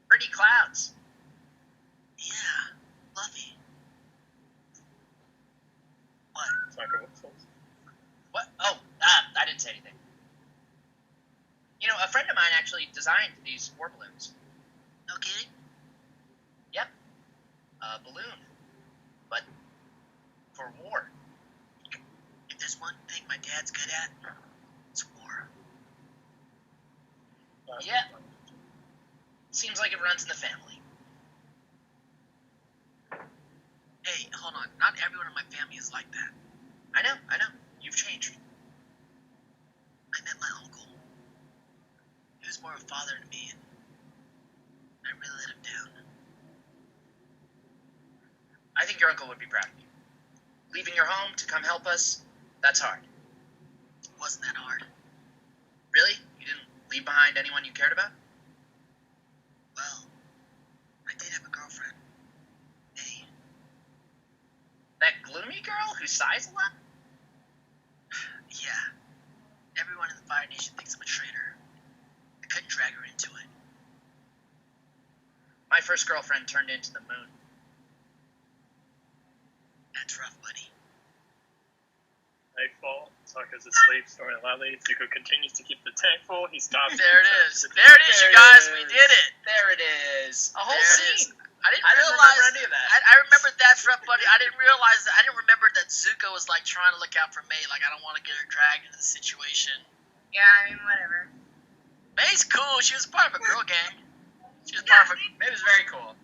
Pretty Clouds. Yeah. Fluffy. What? Sokka whistles. What? Oh, I didn't say anything. You know, a friend of mine actually designed these war balloons. No kidding? Yep. A balloon. But for war. If there's one thing my dad's good at, it's war. Yeah. Seems like it runs in the family. Hey, hold on. Not everyone in my family is like that. I know. You've changed. I met my uncle. He was more of a father to me, and I really let him down. I think your uncle would be proud of you. Leaving your home to come help us, that's hard. It wasn't that hard. Really? You didn't leave behind anyone you cared about? Well, I did have a girlfriend. Hey, That gloomy girl who sighs a lot? yeah. Everyone in the Fire Nation thinks I'm a traitor. I couldn't drag her into it. My first girlfriend turned into the moon. That's rough, buddy. Nightfall. Sokka's asleep, snoring loudly. Zuko continues to keep the tank full. He stops. There it and is. turns to the There it is, you There it guys. is. We did it. There it is. A whole There it scene. is. I didn't I didn't realize. remember any of that. I remembered that's rough, buddy. I didn't realize that. I didn't remember that Zuko was like trying to look out for May. Like I don't want to get her dragged into the situation. Yeah, I mean, whatever. May's cool. She was part of a girl gang. She was part of a. It was very cool.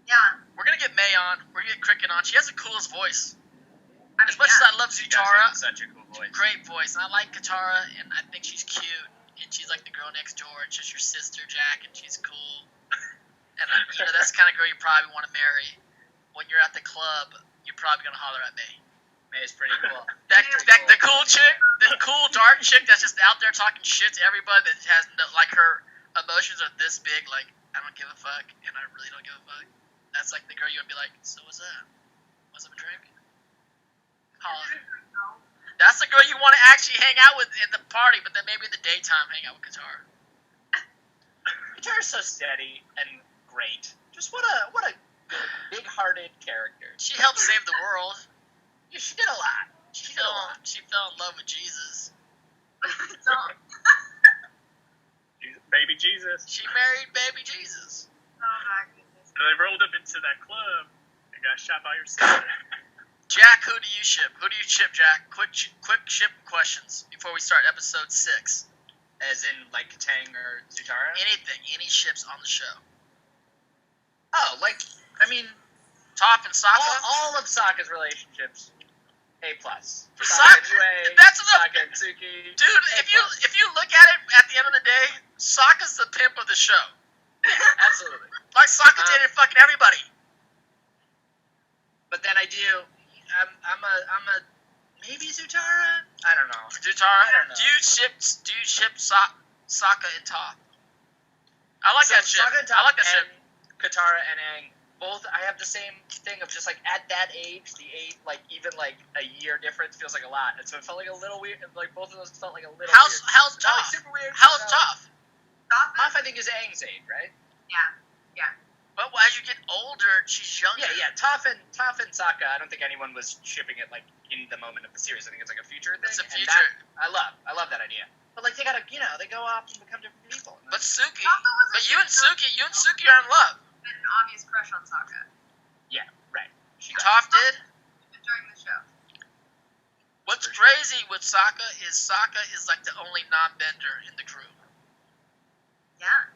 Yeah. We're gonna get May on. We're gonna get Cricket on. She has the coolest voice. I mean, As much as I love She does have Zutara, such a cool voice. great voice, and I like Katara, and I think she's cute, and she's like the girl next door, and she's your sister, Jack, and she's cool. And that's the kind of girl you probably want to marry. When you're at the club, you're probably gonna holler at May. May's pretty cool. The cool chick, the cool dark chick that's just out there talking shit to everybody that has no, like her emotions are this big, like I don't give a fuck, and I really don't give a fuck. That's like the girl you would be like, so what's up? What's up a drink? Holler. That's the girl you want to actually hang out with in the party, but then maybe in the daytime hang out with Katara. Katara's so steady and great. Just what a good, big-hearted character. She helped save the world. Yeah, she did a lot. She fell in love with Jesus. So, Baby Jesus. She married baby Jesus. oh my goodness. So they rolled up into that club and got shot by your sister. Jack, who do you ship? Who do you ship, Jack? Quick ship questions before we start episode 6. As in, like, Katang or Zutara? Anything, any ships on the show. Oh, like, I mean, Toph and Sokka? all of Sokka's relationships, A+. Sokka, Anyway, that's enough. Sokka and Tsuki. Dude, if you look at it at the end of the day, Sokka's the pimp of the show. Absolutely. Like, Sokka dated fucking everybody. But then I'm a maybe Zutara? I don't know. Zutara? I don't know. Do you ship Sokka and Toph? I like that ship. Sokka and I like that ship. Katara and Aang, both, I have the same thing of just, like, at that age, even, like, a year difference feels like a lot. And so it felt like a little weird, like, both of those felt like a little weird. How's Not, Toph? like, super weird. How's Toph? Toph, I think, is Aang's age, right? Yeah. But as you get older, she's younger. Yeah. Toph and Sokka, I don't think anyone was shipping it, like, in the moment of the series. I think it's, like, a future thing. It's a and future. that, I love that idea. But, like, they gotta, they go off and become different people. But Suki, Toph was you and Suki are in love. an obvious crush on Sokka Yeah, right. Toph did. during the show. What's crazy with Sokka is like the only non-bender in the crew. Yeah.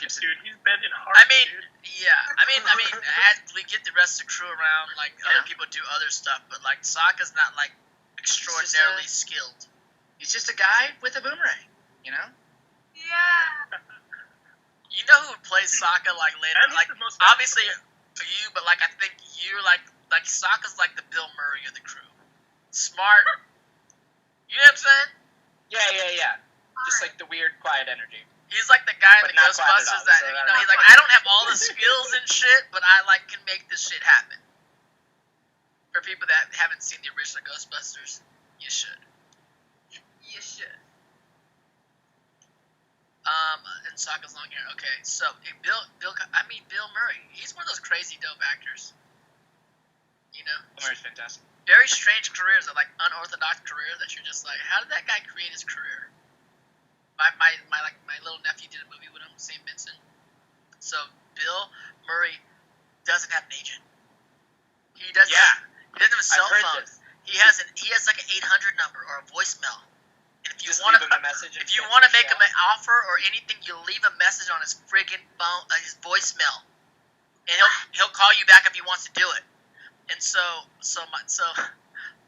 Dude, he's bending hard. I mean, dude. yeah. I mean, as we get the rest of the crew around, like other people do other stuff, but like Sokka's not like extraordinarily skilled. He's just a guy with a boomerang, you know? Yeah. You know who plays Sokka like later? And he's Like the most obviously for you, but like I think you're like Sokka's like the Bill Murray of the crew. Smart. You know what I'm saying? Yeah. Just like the weird, quiet energy. He's like the guy in But the not quiet at Ghostbusters all, that, so you I know, don't he's know. like, I don't have all the skills and shit, but I like can make this shit happen. For people that haven't seen the original Ghostbusters, you should. You should. And Sokka's long hair. Okay, so Bill Murray. He's one of those crazy dope actors. You know, Murray's fantastic. very strange careers, like unorthodox careers that you're just like, how did that guy create his career? My little nephew did a movie with him, St. Vincent. So Bill Murray doesn't have an agent. He doesn't. Yeah. He doesn't have a cell I've heard phone. this. He has like an 800 number or a voicemail. And if you Just want leave him a message. if you want to make him an offer or anything, you leave a message on his friggin' phone, his voicemail, and he'll call you back if he wants to do it. And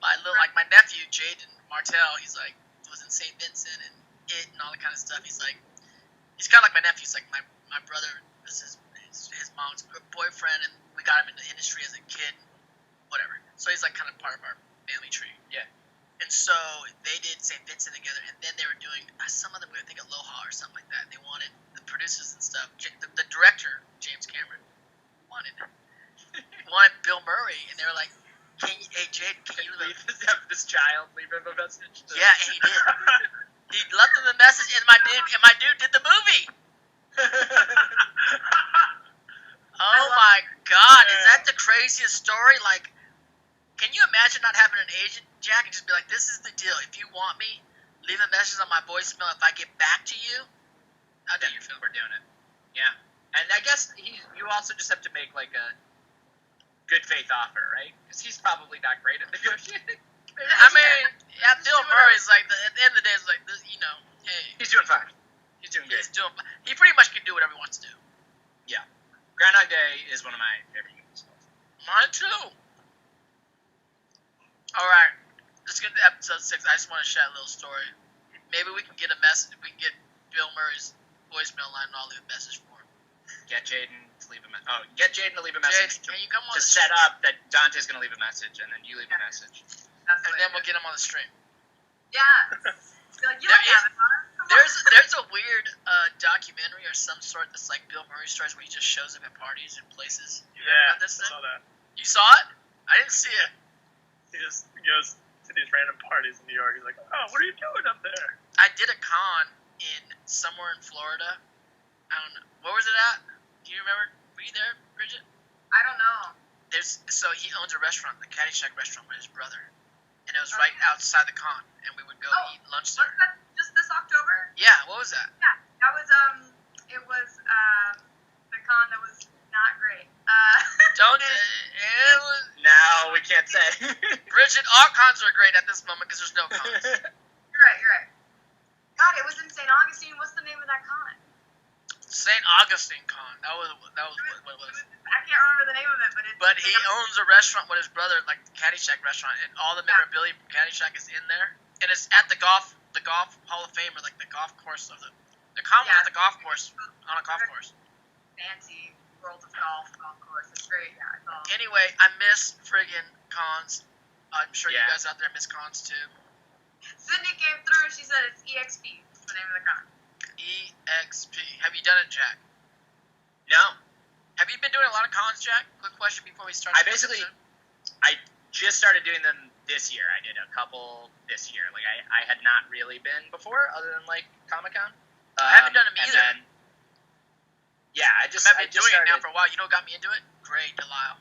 my nephew Jaden Martell, he's like was in St. Vincent and all that kind of stuff. He's kind of like my nephew. He's like my brother is his mom's boyfriend, and we got him in the industry as a kid, whatever. So he's like kind of part of our family tree. Yeah. And so they did St. Vincent together, and then they were doing some other movie, I think Aloha or something like that. And they wanted the producers and stuff. The director, James Cameron, wanted Bill Murray, and they were like, "Hey Jade, can you leave?" this child leave him a message? Yeah, and he did. He left him the message, and my dude did the movie. Oh my God, is that the craziest story? Like, can you imagine not having an agent, Jack, and just be like, "This is the deal. If you want me, leave a message on my voicemail. If I get back to you, I'll do your film." We're doing it. Yeah. And I guess you also just have to make like a good faith offer, right? Because he's probably not great at negotiating. I mean, yeah, Bill Murray's like, at the end of the day, it's like, this, you know, hey. He's doing fine. He's doing good. He pretty much can do whatever he wants to do. Yeah. Groundhog Day is one of my favorite movies. Mine too. Alright, let's get to episode 6. I just want to share a little story. Maybe we can get a message, we can get Bill Murray's voicemail line and I'll leave a message for him. Get Jaden to leave a message. Get Jaden to leave a message Jaden, can you come on to the set stream? up that Dante's going to leave a message, and then you leave a message. That's And then we'll get him on the stream. Yeah. Be like, you like Avatar? Come on. There's a weird documentary or some sort that's like Bill Murray stories where he just shows up at parties and places. You heard Yeah, about this I thing? saw that. You saw it? I didn't see it. He just goes to these random parties in New York. He's like, "Oh, what are you doing up there?" I did a con in somewhere in Florida, I don't know. Where was it at? Do you remember? Were you there, Bridget? I don't know. So he owns a restaurant, the Caddyshack restaurant, with his brother, and it was right outside the con, and we would go eat lunch there. Was that just this October? Yeah, what was that? Yeah, that was it was the con that was not great. Don't it was. No, we can't say. Bridget, all cons are great at this moment because there's no cons. You're right. God, it was in St. Augustine. What's the name of that con? St. Augustine Con. That was what it was. I can't remember the name of it, But he owns a restaurant with his brother, like the Caddyshack restaurant, and all the memorabilia from Caddyshack is in there. And it's at the golf Hall of Fame, or like the golf course of the con was at the golf course, on a golf course. Fancy World of Golf course. It's great. Yeah, it's all. Anyway, I miss friggin' cons. I'm sure you guys out there miss cons too. Sydney came through. She said it's EXP. It's the name of the con. EXP. Have you done it, Jack? No. Have you been doing a lot of cons, Jack? Quick question before we start. I just started doing them this year. I did a couple this year. Like I had not really been before, other than like Comic-Con. I haven't done them either. Then, I've been doing it now for a while. You know what got me into it? Gray Delisle.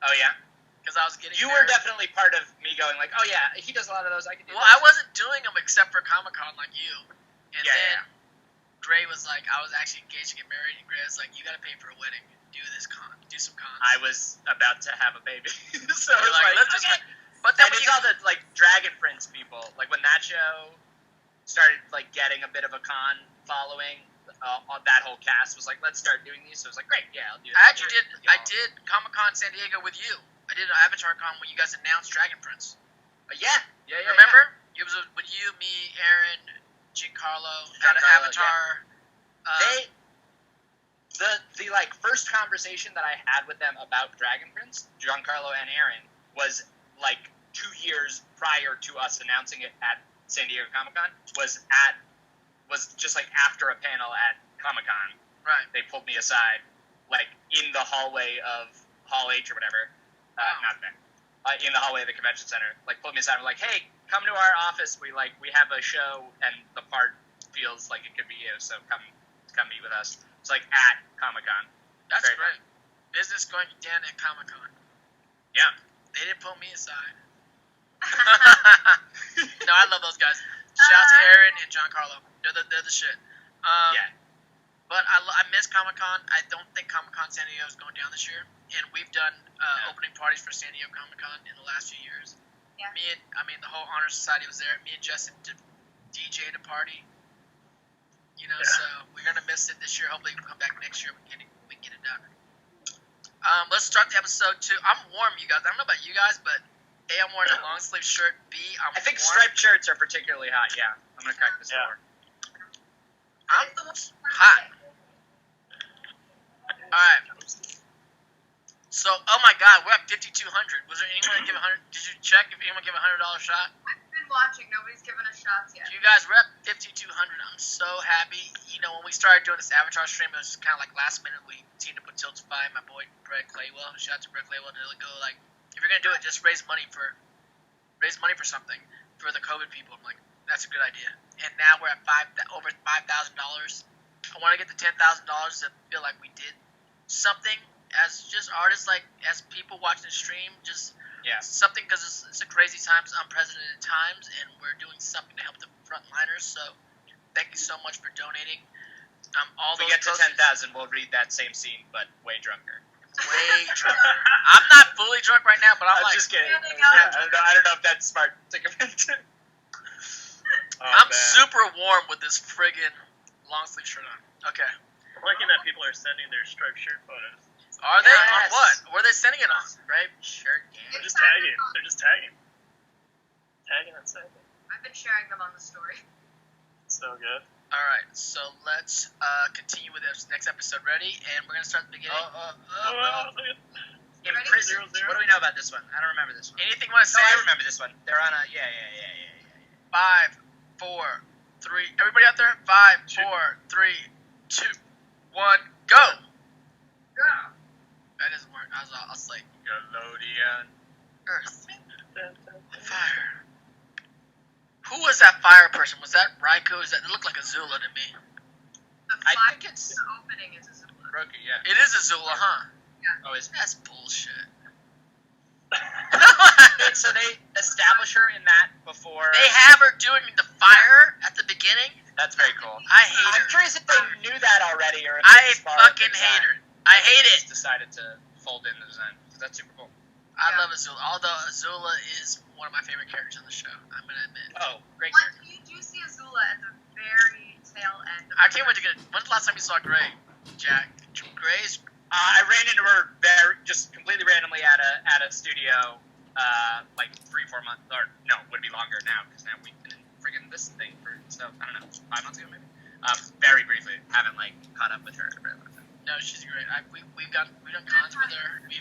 Oh yeah. Because I was getting. You were definitely part of me going like, oh yeah, he does a lot of those. I can do. Well, I wasn't doing them except for Comic-Con like you, and then. Gray was like, I was actually engaged to get married, and Gray was like, you gotta pay for a wedding. Do some cons. I was about to have a baby. So I was like, let's okay. But then when you saw the like Dragon Prince people, like when that show started like getting a bit of a con following, that whole cast was like, let's start doing these. So it was like, great, yeah, I'll do it. I did Comic-Con San Diego with you. I did an Avatar Con when you guys announced Dragon Prince. Yeah. Remember? It was with you, me, Aaron, Giancarlo, got an Avatar. Yeah. The like first conversation that I had with them about Dragon Prince, Giancarlo and Aaron, was like 2 years prior to us announcing it at San Diego Comic-Con. Was just like after a panel at Comic-Con. Right. They pulled me aside, like in the hallway of Hall H or whatever. Not there. In the hallway of the convention center, like pulled me aside and were like, hey, come to our office. We have a show and the part feels like it could be you, so come meet with us. It's like at Comic-Con. That's very great. Fun. Business going down at Comic-Con. Yeah. They didn't pull me aside. No, I love those guys. Shout out to Aaron and Giancarlo. They're the shit. But I miss Comic-Con. I don't think Comic-Con San Diego is going down this year. And we've done opening parties for San Diego Comic-Con in the last few years. Yeah. The whole Honorsociety was there. Me and Jesten DJ'd a party. So we're going to miss it this year. Hopefully we'll come back next year. We can get it done. Let's start the episode 2. I'm warm, you guys. I don't know about you guys, but A, I'm wearing a long sleeve shirt. B, I think warm. Striped shirts are particularly hot, yeah. I'm going to crack this door. I'm hot. Alright. So, oh my god, we're at 5,200. Was there anyone that give 100? Did you check if anyone gave a $100 shot? I've been watching. Nobody's given us shots yet. You guys, we're at 5,200. I'm so happy. When we started doing this Avatar stream, it was kind of like last minute. We teamed up with Tiltify, my boy Brett Claywell. Shout out to Brett Claywell. To go like, if you're gonna do it, just raise money for something for the COVID people. I'm like, that's a good idea. And now we're at over $5,000. I want to get to $10,000 to feel like we did something as just artists, like as people watching the stream, just something, because it's a crazy times, unprecedented times, and we're doing something to help the frontliners. So thank you so much for donating. If we get to 10,000, we'll read that same scene, but way drunker. Way drunker. I'm not fully drunk right now, but I'm like, just kidding. I don't know if that's smart to commit to. I'm super warm with this friggin' long sleeve shirt on. Okay. I'm liking that people are sending their striped shirt photos. Are they? On what? What are they sending it on? Striped shirt. They're just tagging. Tagging and sending. I've been sharing them on the story. So good. All right, so let's continue with this next episode. Ready? And we're gonna start at the beginning. Imprisoned. What do we know about this one? I don't remember this one. Anything you want to say? I remember this one. They're on a 5, 4, 3. Everybody out there? 5, 4, 3, 2, 1, go. Go. That doesn't work. I was like, Galodian. Earth. Fire. Who was that fire person? Was that Raikou? It looked like Azula to me. The I think it's the opening is Azula. Roku, yeah. It is Azula, huh? Yeah. Oh, is it? That's bullshit. Wait, so they establish her in that before... They have her doing the fire at the beginning. That's very cool. I hate her. I'm curious if they knew that already, or if I it's just part of fucking the hate design. her. I hate They it. just decided to fold in the design. That's super cool. I love Azula. Although Azula is one of my favorite characters on the show, I'm gonna admit. Oh, great Well, character. you do see Azula at the very tail end. Of I can't wait to get. When's the last time you saw Gray? Jack. Gray's. I ran into her just completely randomly at a studio, like 3-4 months, or no, would be longer now because now we've been in friggin' this thing for I don't know, 5 months ago maybe. Very briefly, haven't like caught up with her in a very long time. No, she's great. We've done cons with her. We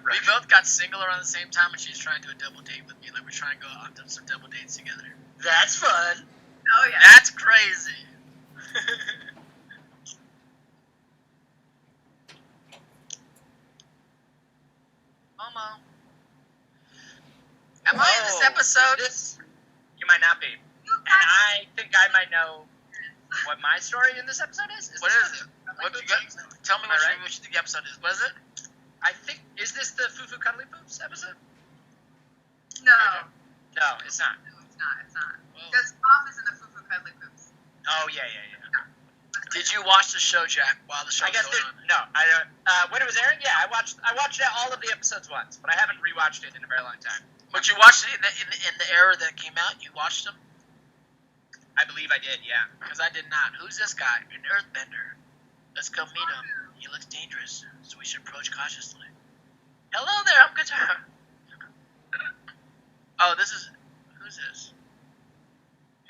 Right. both got single around the same time, and she's trying to do a double date with me. Like we're trying to go on some double dates together. That's fun. Oh yeah. That's crazy. Momo. Am I in this episode? You might not be. You And I think I might know what my story in this episode is. What is it? What you got? Tell me Am I right? what you think the episode is. What is it? I think, is this the Fufu Cuddly Poops episode? No. No, it's not. No, it's not. It's not. Whoa. Because Mom is in the Fufu Cuddly Poops. Oh, yeah. Did you watch the show, Jack, while the show I guess was going on? no. I don't. When it was airing, yeah, I watched all of the episodes once, but I haven't rewatched it in a very long time. But you watched it in the era that it came out? You watched them? I believe I did, yeah. Because I did not. Who's this guy? An earthbender. Let's go meet him. He looks dangerous, so we should approach cautiously. Hello there, I'm Guitar. Oh, this is... Who's this?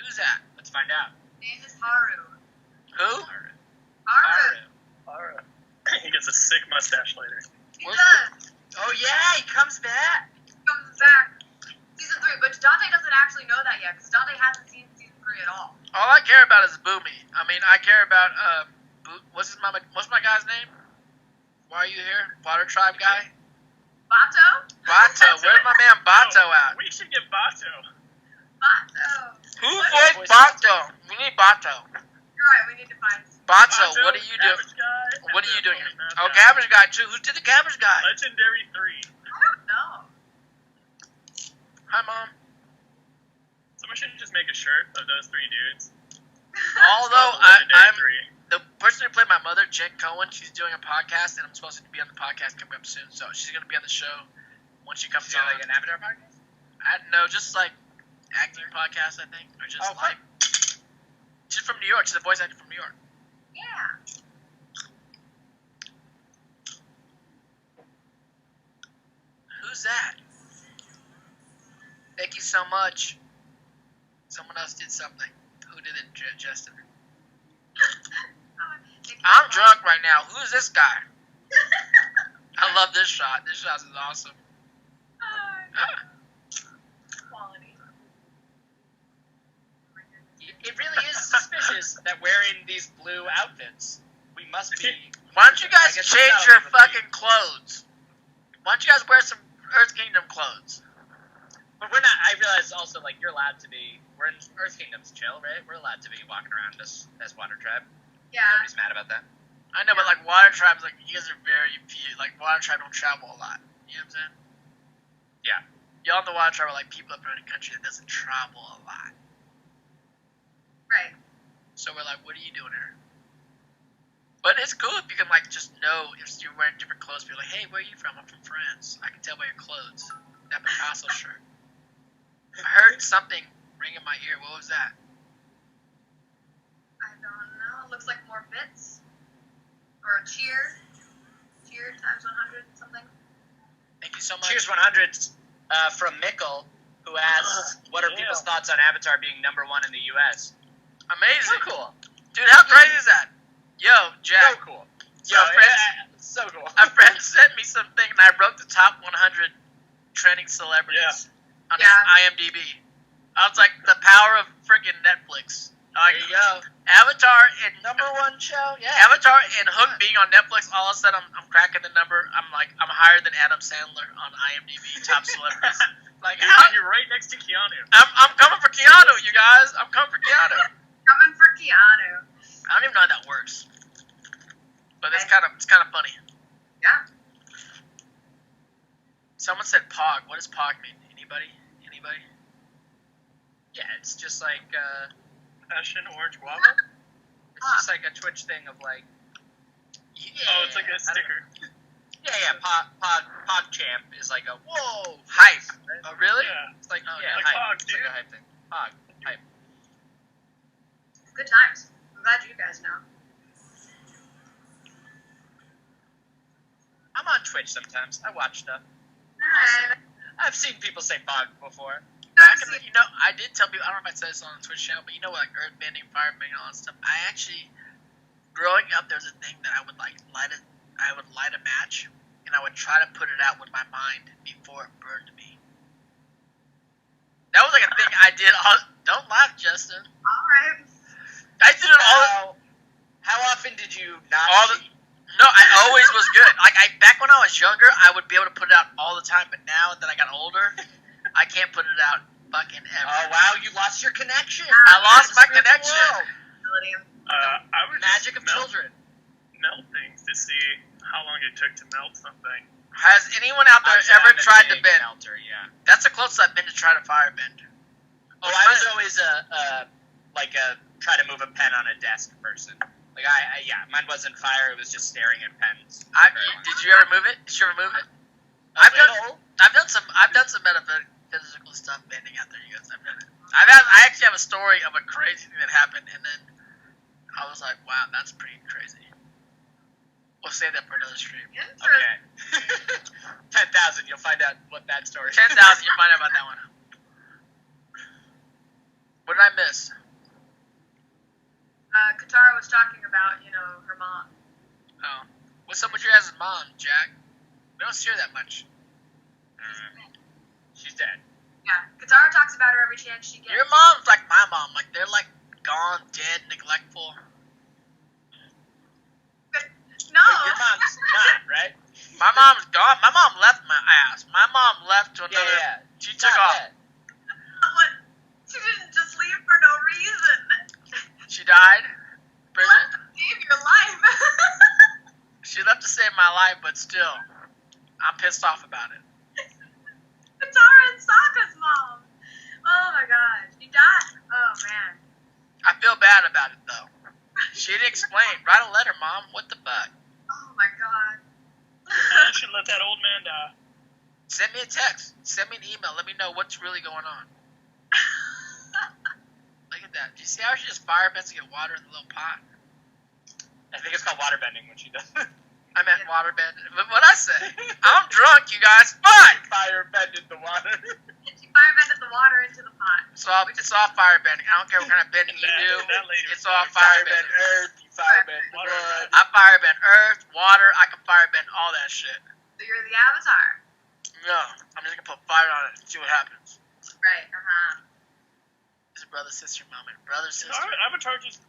Who's that? Let's find out. His name is Haru. Who? Haru. He gets a sick mustache later. He Where's does. Oh, yeah, he comes back. He comes back. Season 3, but Dante doesn't actually know that yet, because Dante hasn't seen Season 3 at all. All I care about is Boomy. I mean, I care about, what's my guy's name? Why are you here? Water Tribe guy? Bato? Bato. Where's my man Bato at? We should get Bato. Bato. Who voiced Bato? We need Bato. You're right, we need to find... Bato, what are you doing? Cabbage Guy, What are you and doing? the Math Oh, Guy. Cabbage Guy, too. Who did the Cabbage Guy? Legendary 3. I don't know. Hi, Mom. Someone should just make a shirt of those 3 dudes. Although, Legendary 3. the person who played my mother, Jen Cohen, she's doing a podcast, and I'm supposed to be on the podcast coming up soon, so she's going to be on the show once she comes Is it on. like an Avatar podcast? No, just like acting podcast, I think, or just fun. she's from New York. She's a voice actor from New York. Yeah. Who's that? Thank you so much. Someone else did something. Who did it, Jesten? I'm drunk right now. Who's this guy? I love this shot. This shot is awesome. Quality. It really is suspicious that wearing these blue outfits, we must be... Why don't you guys I guess change that's your how we would be. fucking clothes? Why don't you guys wear some Earth Kingdom clothes? But we're not... I realize also, like, you're allowed to be... We're in Earth Kingdom's chill, right? We're allowed to be walking around as Water Tribe. Yeah. Nobody's mad about that. I know, but like Water Tribe's like, you guys are very few. Like Water Tribe don't travel a lot. You know what I'm saying? Yeah. Y'all in the Water Tribe are like people up around the country that doesn't travel a lot. Right. So we're like, what are you doing here? But it's cool if you can like just know if you're wearing different clothes. Be like, hey, where are you from? I'm from France. I can tell by your clothes. That Picasso shirt. I heard something ring in my ear. What was that? I don't know. Looks like more bits. Or a cheer. Cheer times 100 something. Thank you so much. Cheers 100 from Mickle, who asks, what are yeah. people's thoughts on Avatar being #1 in the U.S.? Amazing. So cool. Dude, how crazy is that? Yo, Jack. So cool. Yo, friends, so cool. a friend sent me something, and I wrote the top 100 trending celebrities on IMDb. I was like, the power of freaking Netflix. There you go. Avatar and #1 show, yeah. Avatar and Hook being on Netflix, all of a sudden I'm cracking the number. I'm higher than Adam Sandler on IMDb top celebrities. Like, Dude, how? you're right next to Keanu. I'm coming for Keanu, you guys. I'm coming for Keanu. Coming for Keanu. I don't even know it's kind of funny. Yeah. Someone said Pog. What does Pog mean? Anybody? Yeah, it's just like Passion orange guava. it's just like a Twitch thing of like. Yeah, Oh, it's like a sticker. Yeah. PogChamp is like a whoa Hype. right? Oh, really? Yeah. It's like Like hype. Pog, It's like dude. a hype thing. Pog. Hype. Good times. I'm glad you guys know. I'm on Twitch sometimes. I watch stuff. Alright. I've seen people say Pog before. Back in the, I did tell people, I don't know if I said this on the Twitch channel, but like earthbending, firebending, all that stuff. I actually, growing up, there was a thing that I would light a match, and I would try to put it out with my mind before it burned me. That was like a thing I did. Don't laugh, Jesten. Alright. I did it all. How often did you not? No, I always was good. Like back when I was younger, I would be able to put it out all the time. But now that I got older, I can't put it out fucking ever. Oh wow, you lost your connection. I lost my connection. I would Magic of just children. melt things to see how long it took to melt something. Has anyone out there ever tried to bend? Melter, yeah. That's the closest I've been to try to fire bend. Oh, I was always a try to move a pen on a desk person. Like mine wasn't fire. It was just staring at pens. Did you ever move it? Did you ever move it? I've done some metaphysical stuff bending out there. You guys, I've done it. I actually have a story of a crazy thing that happened, and then I was like, wow, that's pretty crazy. We'll save that for another stream. Okay. 10,000. You'll find out what that story. 10,000. You'll find out about that one. What did I miss? Katara was talking about, her mom. Oh, what's up with your guys' mom, Jack? We don't see her that much. She's dead. Yeah, Katara talks about her every chance she gets. Your mom's like my mom. Like they're like gone, dead, neglectful. No. But your mom's not, right? My mom's gone. My mom left my ass. My mom left to another. Yeah. She took off. Dead. What? She didn't just leave for no reason. She died. Bridget. Save your life. She left to save my life, but still, I'm pissed off about it. Katara and Sokka's mom. Oh my god, she died. Oh man. I feel bad about it though. She didn't explain. Write a letter, Mom. What the fuck? Oh my god. You should let that old man die. Send me a text. Send me an email. Let me know what's really going on. Look at that. Do you see how she just firebends to get water in the little pot? I think it's called waterbending when she does. I meant waterbend. But what'd I say? I'm drunk, you guys. Fuck! Firebended the water. She firebended the water into the pot. It's all firebending. I don't care what kind of bending you do. That lady It's was all Firebend firebending. earth, you firebend Water. blood. I firebend earth, water. I can firebend all that shit. So you're the Avatar. No, I'm just gonna put fire on it and see what happens. Right, It's a brother-sister moment. Brother-sister. Avatar just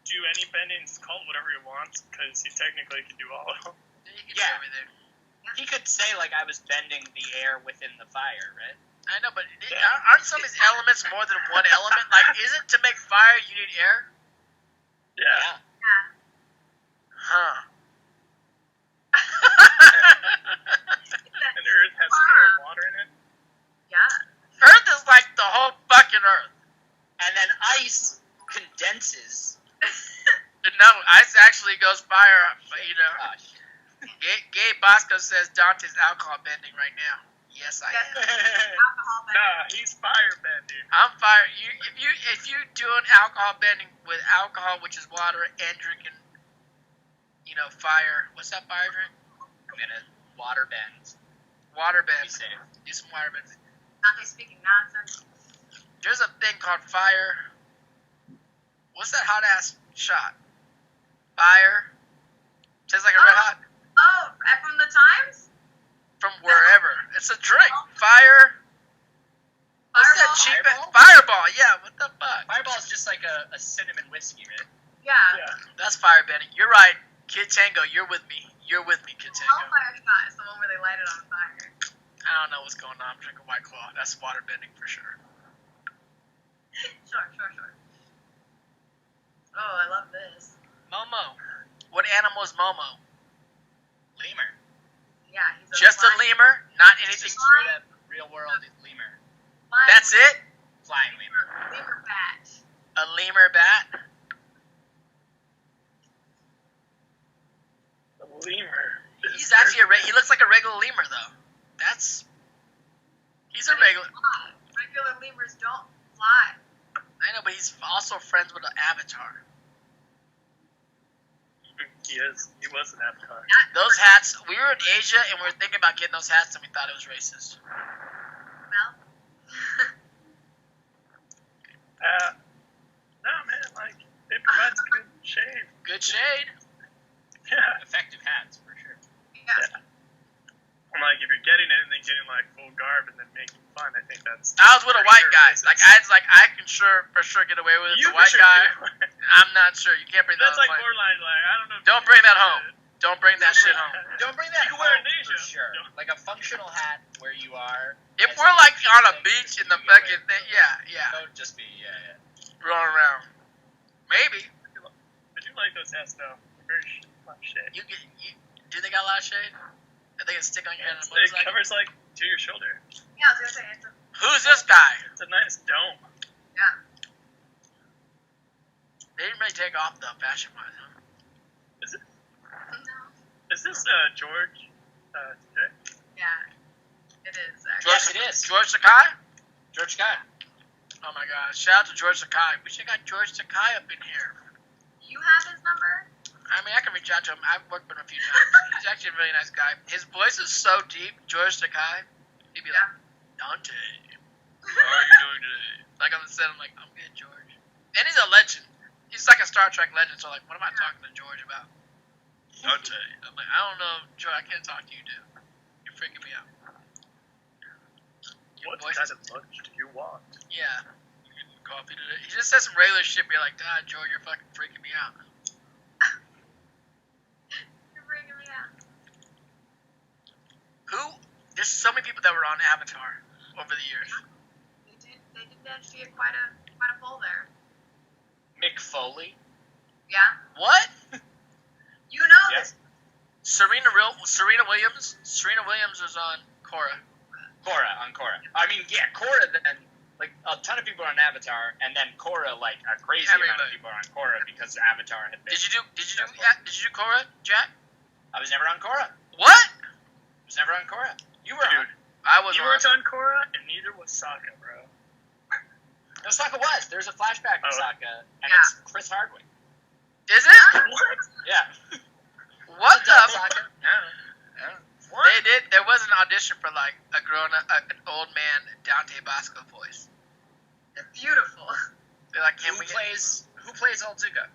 do any bendings, call it whatever he wants, because he technically can do all of them. You can do Yeah. everything. He could say like I was bending the air within the fire, right? I know, but Yeah. aren't some of these elements more than one element? Like, isn't to make fire you need air? Yeah. Yeah. Huh. And Earth has some air and water in it. Yeah. Earth is like the whole fucking Earth. And then ice condenses. No, ice actually goes fire. Gosh. Gabe Basco says Dante's alcohol bending right now. Yes, I am. Alcohol bending. Nah, he's firebending. I'm fire. If you doing alcohol bending with alcohol, which is water, and drinking, fire. What's that fire drink? I'm gonna water bend. Water Be bend. safe. Do some water bends. Dante speaking nonsense. There's a thing called fire. What's that hot ass shot? Fire. Tastes like a red hot. Oh, from the Times? From wherever. It's a drink. Fire. What's that Fireball? cheap? Fireball? Fireball. Yeah. What the fuck? Fireball is just like a cinnamon whiskey, right? Yeah. Yeah. That's fire bending. You're right. Kid Tango, you're with me. You're with me, Kid Tango. Hellfire shot is the one where they light it on fire. I don't know what's going on. I'm drinking White Claw. That's water bending for sure. Sure. Oh, I love this. Momo. What animal is Momo? the world is lemur. That's it? Flying lemur. Lemur bat. A lemur bat? A lemur. He's actually he looks like a regular lemur though. He's a regular. Regular lemurs don't fly. I know, but he's also friends with an avatar. He was an avatar. Those hats, we were in Asia and we were thinking about getting those hats and we thought it was racist. Well. No, man, like, it provides good shade. Good shade. Yeah. Effective hats, for sure. Yeah. I'm like, if you're getting it and then getting, like, full garb and then making fun, I think that's... I was with a for white sure guy. racist. Like, I can for sure get away with it. You The white for sure guy, can. I'm not sure. You can't bring that That's like home. borderline, like, I don't know. If Don't you bring can that do home. it. Don't bring that shit home. Don't bring that You can wear home it in Asia. for sure. No. Like a functional hat where you are. If as we're like on a thing beach to in the be aware fucking of. thing, yeah. Don't just be, yeah. Rolling around. Maybe. I do like those hats, though. Very much shade. Do they got a lot of shade? I think it's stick on your head on a It motorcycle. covers, like, to your shoulder. Yeah, I was gonna say it's a Who's this guy? It's a nice dome. yeah. They didn't really take off though, fashion wise, huh? Is it? No. Is this George? Today? Yeah. It is actually. Yes, it is. George Sakai? George Scott. Oh my god. Shout out to George Sakai. We should have got George Sakai up in here. You have his number? I mean, I can reach out to him. I've worked with him a few times. He's actually a really nice guy. His voice is so deep, George Sakai. He'd be like, Dante, how are you doing today? Like on the set, I'm like, I'm good, George. And he's a legend. He's like a Star Trek legend, so like, what am I talking to George about? Dante. I'm like, I don't know, George, I can't talk to you, dude. You're freaking me out. Your What voice kind is- of lunch do you want? Yeah. You get coffee today. He just says some regular shit, be like, God, George, you're fucking freaking me out. You're bringing me out. There's so many people that were on Avatar over the years. They did manage to get quite a pull there. Mick Foley. Yeah. What? You know Yeah. this. Serena Williams? Serena Williams was on Korra. Korra. I mean, yeah, Korra then, like, a ton of people are on Avatar, and then Korra, like, a crazy amount of Everybody. people are on Korra because Avatar had been. Did you do Korra, Jack? I was never on Korra. What? I was never on Korra. You were Dude, on. I was you on. weren't on Korra, and neither was Sokka, bro. No, Sokka was. There's a flashback of Oh. Sokka, and Yeah. it's Chris Hardwick. Is it? What? Yeah. What the? Sokka? Yeah. What? They did. There was an audition for like a an old man Dante Basco voice. They're beautiful. They're like, Who plays old Zuko?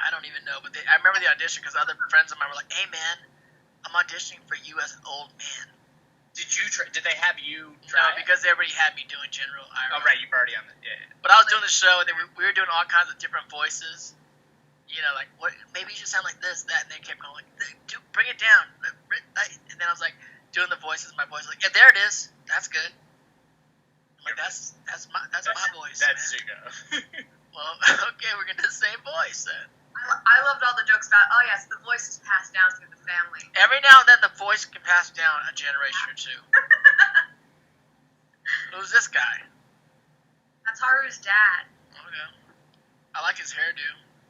I don't even know, but I remember the audition because other friends of mine were like, "Hey man, I'm auditioning for you as an old man." Did they have you try? No, because they already had me doing General Iroh. Oh, right, you've already on the. Yeah. But I was doing the show, and we were doing all kinds of different voices. You know, like, what? Maybe you should sound like this, that, and they kept going, like, dude, bring it down. And then I was like, doing the voices, my voice, like, yeah, there it is. That's good. I'm like, that's my voice. That's man. Zuko. Well, okay, we're gonna do the same voice then. I loved all the jokes about, oh yes, the voice is passed down through the family. Every now and then, the voice can pass down a generation or two. Who's this guy? That's Haru's dad. Okay. I like his hairdo.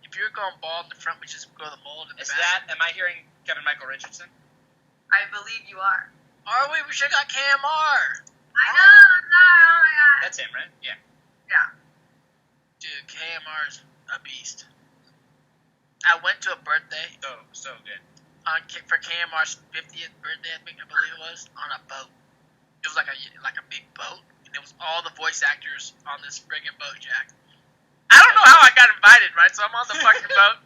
If you were going bald in the front, we just go the mold in the Is back. that? Am I hearing Kevin Michael Richardson? I believe you are. Are we? We should have got KMR. I know, oh my god. That's him, right? Yeah. Yeah. Dude, KMR is a beast. I went to a birthday So good. for KMR's 50th birthday, I believe it was, on a boat. It was like a big boat, and it was all the voice actors on this friggin' boat, Jack. I don't know how I got invited, right? So I'm on the fucking boat,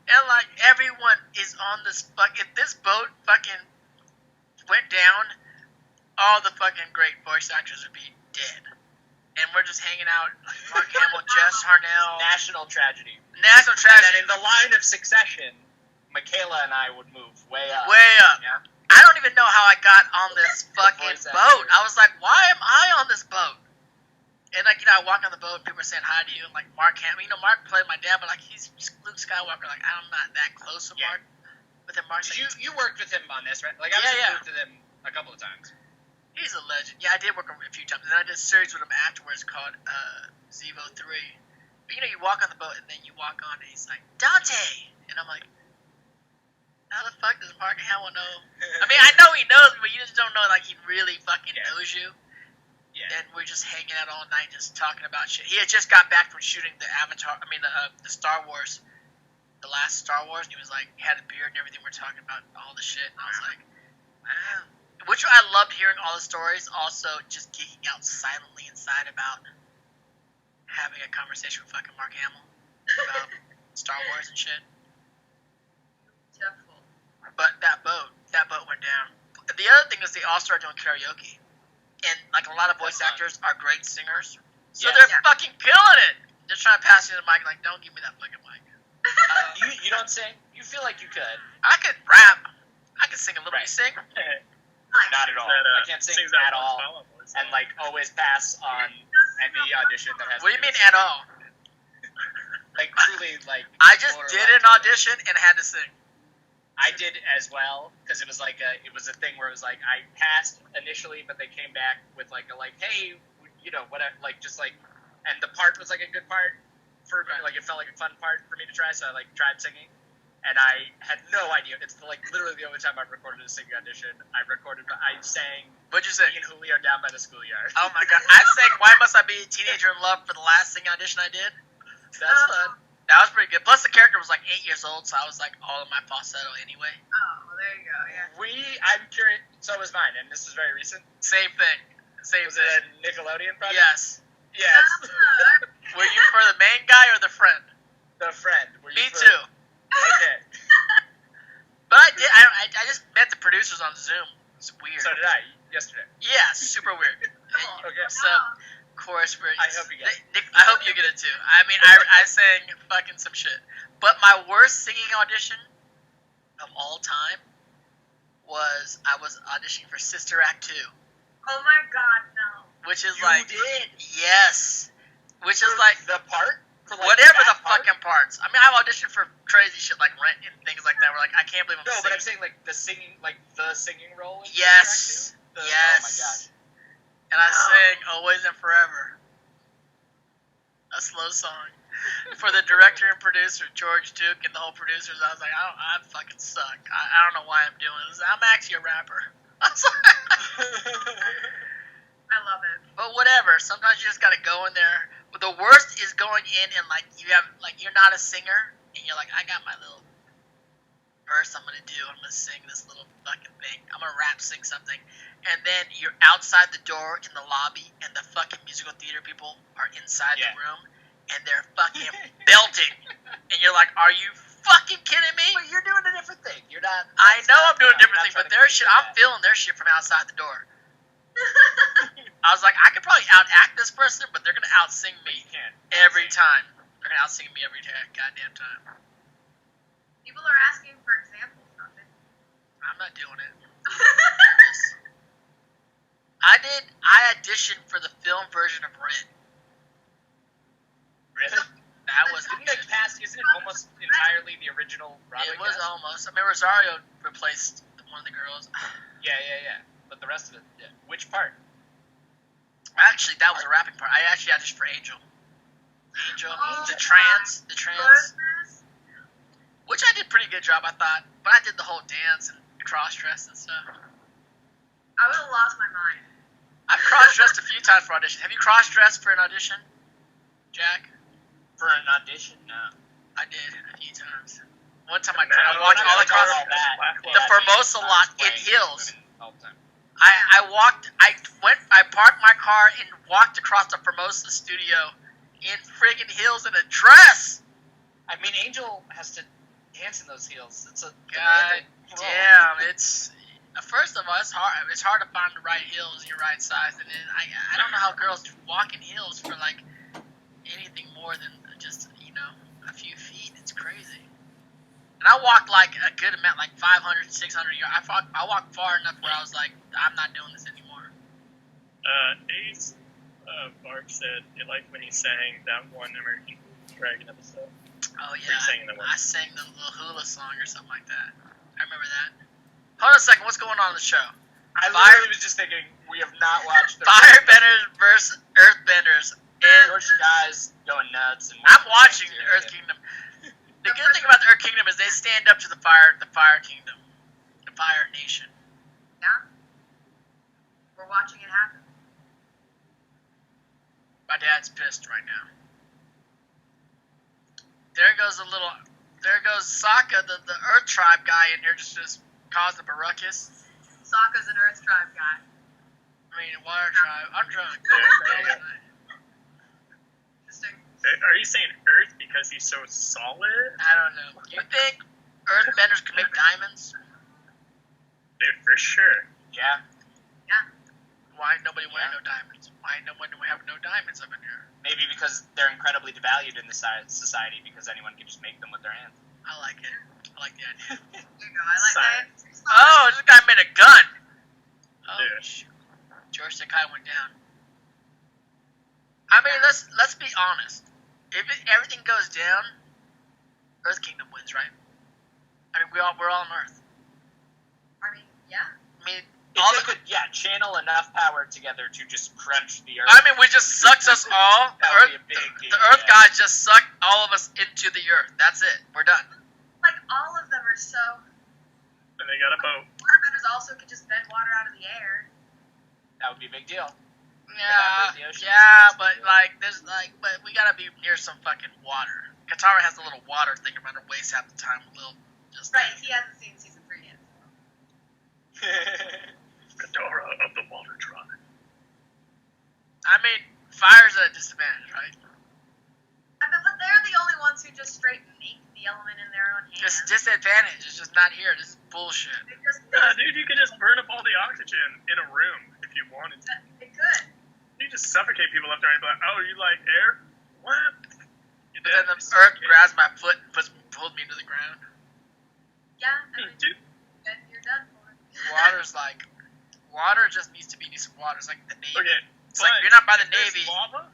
and like everyone is on this if this boat fucking went down, all the fucking great voice actors would be dead. And we're just hanging out, like Mark Hamill, Jess Harnell. National tragedy. National And tragedy. then in the line of succession, Michaela and I would move way up. Way up. Yeah. I don't even know how I got on this fucking Voice boat. actor. I was like, why am I on this boat? And like, I walk on the boat and people are saying hi to you. And like Mark Hamill, Mark played my dad, but like he's Luke Skywalker. Like I'm not that close to Mark. But then Mark's like, You worked with him on this, right? Like I was Yeah, with him a couple of times. He's a legend. Yeah, I did work with him a few times, and I did a series with him afterwards called Zevo 3. But you walk on the boat, and then you walk on, and he's like, Dante! And I'm like, how the fuck does Mark Hamill know? I mean, I know he knows me, but you just don't know, like, he really fucking knows you. Yeah. And we're just hanging out all night just talking about shit. He had just got back from shooting the Star Wars, the last Star Wars, and he was like, had a beard and everything. We're talking about all the shit, and I was like, wow. Which I loved hearing all the stories, also just geeking out silently inside about having a conversation with fucking Mark Hamill about Star Wars and shit. Beautiful. But that boat went down. The other thing is they all started doing karaoke. And like a lot of voice actors are great singers. So they're fucking killing it. They're trying to pass you the mic like, don't give me that fucking mic. You don't sing? You feel like you could. I could rap. I could sing a little. Right. You sing? Not at all. I can't sing at all. And like always pass on any audition that has. What do you mean at all? Like truly, like. I just did an audition and had to sing. I did as well because it was like it was a thing where it was like I passed initially, but they came back with like hey, whatever, like just like, and the part was like a good part for me, like it felt like a fun part for me to try, so I like tried singing. And I had no idea. It's like literally the only time I've recorded a singing audition. I sang. What'd you sing? Me and Julio Down by the Schoolyard. Oh my god. I sang Why Must I Be a Teenager in Love for the last singing audition I did. That's fun. That was pretty good. Plus the character was like 8 years old, so I was like all in my falsetto anyway. Oh, well, there you go, yeah. I'm curious. So was mine, and this is very recent. Same thing. Was it a Nickelodeon project? Yes. Yes. Were you for the main guy or the friend? The friend. Me too. Okay. But I did. I just met the producers on Zoom. It's weird. So did I yesterday. Yeah, super weird. Okay. So, of course, I hope you get it. I hope you get it too. I mean, I sang fucking some shit. But my worst singing audition of all time was I was auditioning for Sister Act 2. Oh my god, no. Which is You did? Yes. Which is like the part? For like whatever the part? fucking parts. I mean, I've auditioned for crazy shit like Rent and things like that. Where like I can't believe I'm No, singing. but I'm saying like the singing role. In Yes. Track 2? Yes. Oh my gosh. And I sang Always and Forever. A slow song. For the director and producer, George Duke, and the whole producers, I was like, I fucking suck. I don't know why I'm doing this. I'm actually a rapper. I was like, I love it. but whatever. Sometimes you just gotta go in there. But the worst is going in and like you're not a singer and you're like, I got my little verse I'm gonna do. I'm gonna sing this little fucking thing. I'm gonna rap, sing something, and then you're outside the door in the lobby, and the fucking musical theater people are inside the room, and they're fucking belting, and you're like, are you fucking kidding me? But you're doing a different thing. You're not. I know I'm doing a different thing, not but their shit, I'm feeling their shit from outside the door. I was like, I could probably out-act this person, but they're gonna out-sing me every time. They're gonna out-sing me every goddamn time. People are asking for examples of it. I'm not doing it. I auditioned for the film version of Rent. Really? That was Isn't it almost entirely the original Broadway It was cast? almost. I mean, Rosario replaced one of the girls. Yeah. But the rest of it, which part? Actually, that was a rapping part. I actually auditioned for Angel. The trans. Goodness. Which I did a pretty good job, I thought. But I did the whole dance and cross-dress and stuff. I would have lost my mind. I've cross-dressed a few times for audition. Have you cross-dressed for an audition, Jack? For an audition? No. I did a few times. One time I walked all across the Formosa lot in Hills. All the time. I parked my car and walked across the Formosa studio in friggin' heels and a dress. I mean, Angel has to dance in those heels. It's a God damn, it's first of all, it's hard. It's hard to find the right heels, your right size, and then I don't know how girls walk in heels for like anything more than just a few feet. It's crazy. And I walked like a good amount, like 500, 600 yards. I walked far enough where I was like, I'm not doing this anymore. Ace Bark said he liked when he sang that one American Dragon episode. Oh He yeah, sang the one. I sang the little hula song or something like that. I remember that. Hold on a second, what's going on in the show? I literally was just thinking, we have not watched the Firebenders versus Earthbenders. And George Takei's going nuts. And I'm watching Earth Kingdom. The good thing about the Earth Kingdom is they stand up to the Fire Kingdom, the Fire Nation. Yeah. We're watching it happen. My dad's pissed right now. There goes Sokka, the Earth Tribe guy in here, just causing a ruckus. Sokka's an Earth Tribe guy. I mean, Water Tribe. I'm trying to go. Interesting. Are you saying Earth because he's so solid? I don't know. You think Earthbenders can make diamonds? Dude, for sure. Yeah. Yeah. Why ain't nobody wearing no diamonds? Why do we have no diamonds up in here? Maybe because they're incredibly devalued in the society because anyone can just make them with their hands. I like it. I like the idea. There you go. I like Science. that. Oh, this guy made a gun. Oh, Yeah. shoot. George Takai went down. I mean, let's be honest. If everything goes down, Earth Kingdom wins, right? I mean, we're all on Earth. I mean, yeah. I mean, If they could, channel enough power together to just crunch the Earth. I mean, we just sucks us all. That would be a big deal, The Earth yeah. guys just suck all of us into the Earth. That's it. We're done. Like, all of them are so... And they got a boat. Waterbenders also could just bend water out of the air. That would be a big deal. Yeah, the oceans, yeah, that's but the deal. but we gotta be near some fucking water. Katara has a little water thing around her waist half the time. A little, just Right, he hasn't seen season 3 yet. Fedora of the Water Tribe. I mean, fire's at a disadvantage, right? But they're the only ones who just straight make the element in their own hands. It's disadvantage. It's just not here. This is bullshit. Nah, dude, you could just burn up all the oxygen in a room if you wanted to. It could. You just suffocate people left and right. Like, oh, you like air? What? But then the Earth grabs my foot and pulled me to the ground. Yeah, I mean, Dude, then you're done for it. Water just needs to be decent water. It's like the Navy. okay. It's like you're not by the if there's Navy. Lava?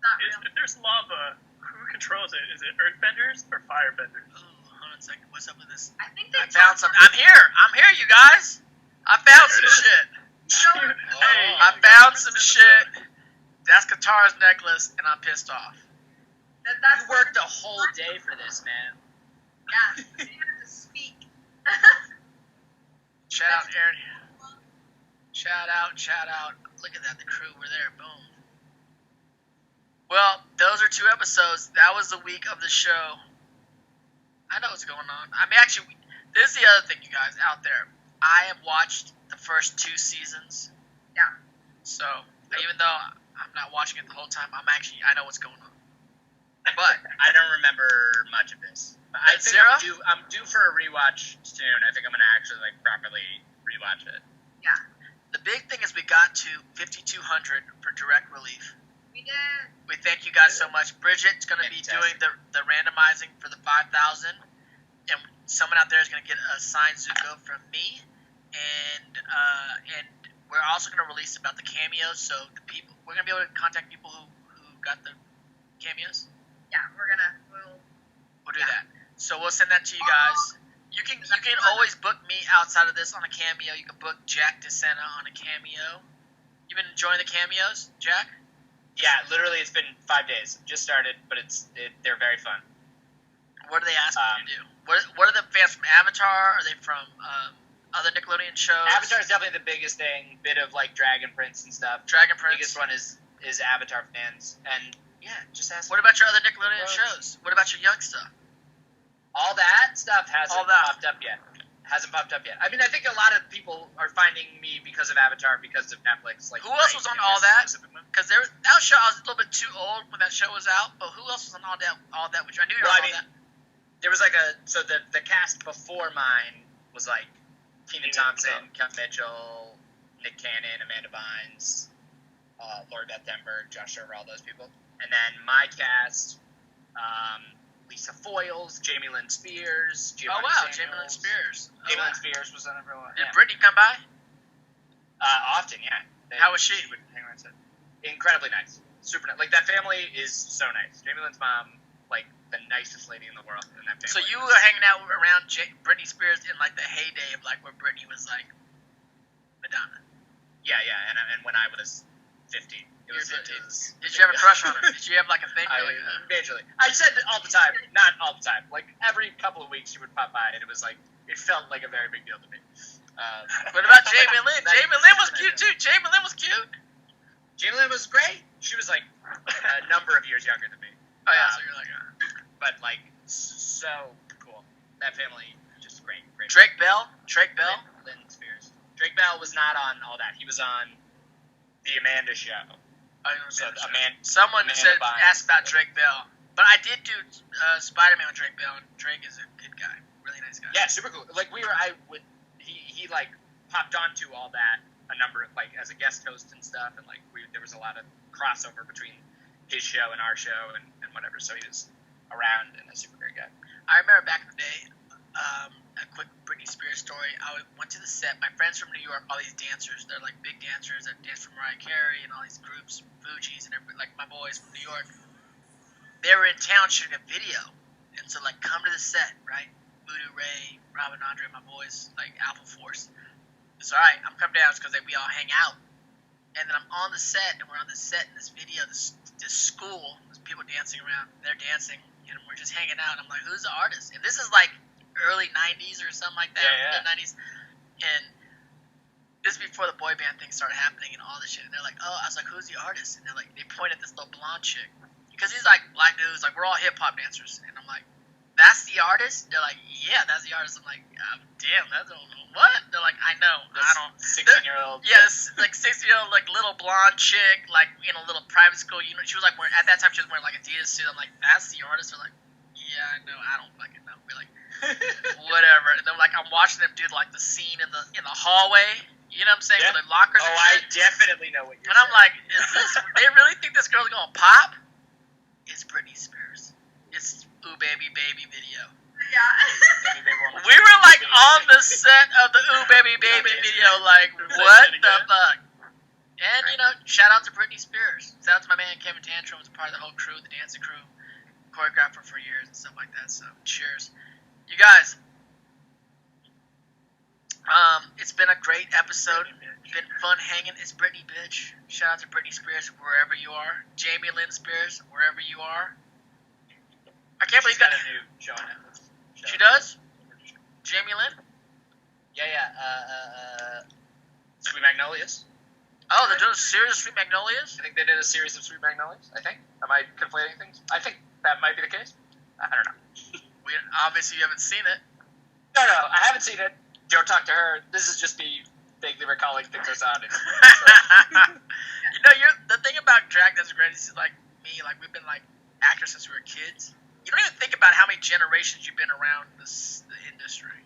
Not real. If there's lava, who controls it? Is it Earthbenders or Firebenders? Ooh, hold on a second. What's up with this? I think they I found some. I'm here, you guys. I found some shit. Hey, I found some shit. That's Katara's necklace, and I'm pissed off. That's You worked a whole day for this, man. Yeah, you have to speak. Shout out, Aaron. Shout out. Look at that. The crew were there. Boom. Well, those are 2 episodes. That was the week of the show. I know what's going on. I mean, actually, this is the other thing, you guys, out there. I have watched the first 2 seasons. Yeah. So, even though I'm not watching it the whole time, I know what's going on. But I don't remember much of this. I think Zero? I'm due for a rewatch soon. I think I'm gonna actually properly rewatch it. Yeah, the big thing is we got to 5,200 for direct relief. we did. We thank you guys so much. Bridget's going to be Fantastic. doing the randomizing for the 5,000. And someone out there is going to get a signed Zuko from me. And we're also going to release about the cameos. So we're going to be able to contact people who got the cameos. Yeah, We'll do that. So we'll send that to you guys. You can always book me outside of this on a cameo. You can book Jack DeSena on a cameo. You been enjoying the cameos, Jack? Yeah, literally, it's been 5 days. Just started, but they're very fun. What are they asking you to do? What are the fans from Avatar? Are they from other Nickelodeon shows? Avatar is definitely the biggest thing. Bit of Dragon Prince and stuff. Dragon Prince. Biggest one is Avatar fans, and yeah, just ask. What about your other Nickelodeon shows? What about your young stuff? All that stuff hasn't popped up yet. Hasn't popped up yet. I mean, I think a lot of people are finding me because of Avatar, because of Netflix. Who else was on All That? Because that show, I was a little bit too old when that show was out. But who else was on All That? Which I knew you were on All That. There was the cast before mine was Kenan Thompson, Kel Mitchell, Nick Cannon, Amanda Bynes, Lori Beth Denberg, Josh Server, all those people. And then my cast, Lisa Foyles, Jamie Lynn Spears, Giovanni Samuels. Jamie Lynn Spears. Jamie Lynn Spears was on everyone. Did Brittany come by? Often, yeah. How was she? Would hang around and incredibly nice. Super nice. That family is so nice. Jamie Lynn's mom, the nicest lady in the world in that family. So you were hanging out around Britney Spears in the heyday of where Britney was Madonna. Yeah, and when I was 15. It was, Did you have a crush on her? Did you have like a thing? Majorly. I said it all the time. Not all the time. Like every couple of weeks she would pop by and it was like, it felt like a very big deal to me. What about Jamie Lynn? Jamie Lynn was cute too. Jamie Lynn was cute. Jamie Lynn was great. She was like a number of years younger than me. Oh yeah, so you're like, but like so cool. That family just great. Drake Bell. Lynn Spears. Drake Bell was not on all that. He was on the Amanda show. Someone asked about Drake Bell, but I did do Spider-Man with Drake Bell, and Drake is a good guy, really nice guy. Yeah, super cool. Like he like popped onto all that a number of like as a guest host and stuff, and like there was a lot of crossover between his show and our show and whatever. So he was around and a super great guy. I remember back in the day. A quick Britney Spears story. I went to the set. My friends from New York, all these dancers, they're like big dancers that dance for Mariah Carey and all these groups, Fugees and everybody, like my boys from New York. They were in town shooting a video, and so like come to the set, right? Voodoo Ray, Robin Andre, my boys, like Alpha Force. It's all right. I'm coming down because we all hang out, and then I'm on the set, and we're on the set in this video. This school, there's people dancing around. They're dancing, and we're just hanging out. And I'm like, who's the artist? And this is like early 90s or something like that, yeah. 90s, and this is before the boy band thing started happening and all this shit, and they're like, I was like, who's the artist? And they're like, they point at this little blonde chick, because these like black dudes, like we're all hip-hop dancers, and I'm like, that's the artist? They're like, yeah, that's the artist. I'm like, damn, that's what? They're like, I know, I don't, 16-year-old. Yeah, this like 16-year-old like little blonde chick, like in a little private school, you know, she was like wearing, at that time she was wearing like a Adidas suit. I'm like, that's the artist? They're like, yeah, I know, I don't fucking know. We're like, whatever. And then like I'm watching them do like the scene in the hallway. You know what I'm saying? Yeah. For the lockers. Oh, and shit. I definitely know what you're saying. And I'm like, is this? They really think this girl's gonna pop? It's Britney Spears. It's Ooh Baby Baby video. Yeah. We were like on the set of the Ooh Baby Baby video, like what the fuck? And you know, shout out to Britney Spears. Shout out to my man Kevin Tantrum, was a part of the whole crew, the dancing crew, choreographer for years and stuff like that. So cheers. You guys, it's been a great episode. Been fun hanging. It's Britney, bitch. Shout out to Britney Spears wherever you are. Jamie Lynn Spears wherever you are. I can't believe she's got a new show on Netflix. She does? Jamie Lynn? Yeah. Sweet Magnolias. Oh, they're doing a series of Sweet Magnolias? I think they did a series of Sweet Magnolias. I think. Am I conflating things? I think that might be the case. I don't know. Obviously, you haven't seen it. No, I haven't seen it. Joe talked to her. This is just me vaguely recalling things I saw on it. You know, the thing about Drag That's Great is like me, like we've been like actors since we were kids. You don't even think about how many generations you've been around the industry.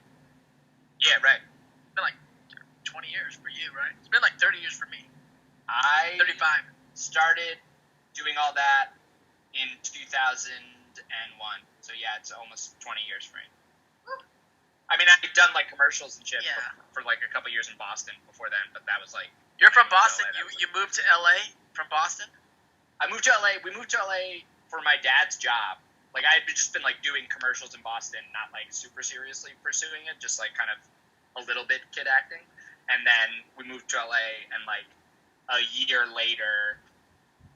Yeah, right. It's been like 20 years for you, right? It's been like 30 years for me. I 35. Started doing all that in 2001. So yeah, it's almost 20 years for me. I mean, I've done like commercials and shit for like a couple years in Boston before then, but that was like. You're from Boston. You moved to LA from Boston? I moved to LA. We moved to LA for my dad's job. Like I had just been like doing commercials in Boston, not like super seriously pursuing it, just like kind of a little bit kid acting. And then we moved to LA, and like a year later,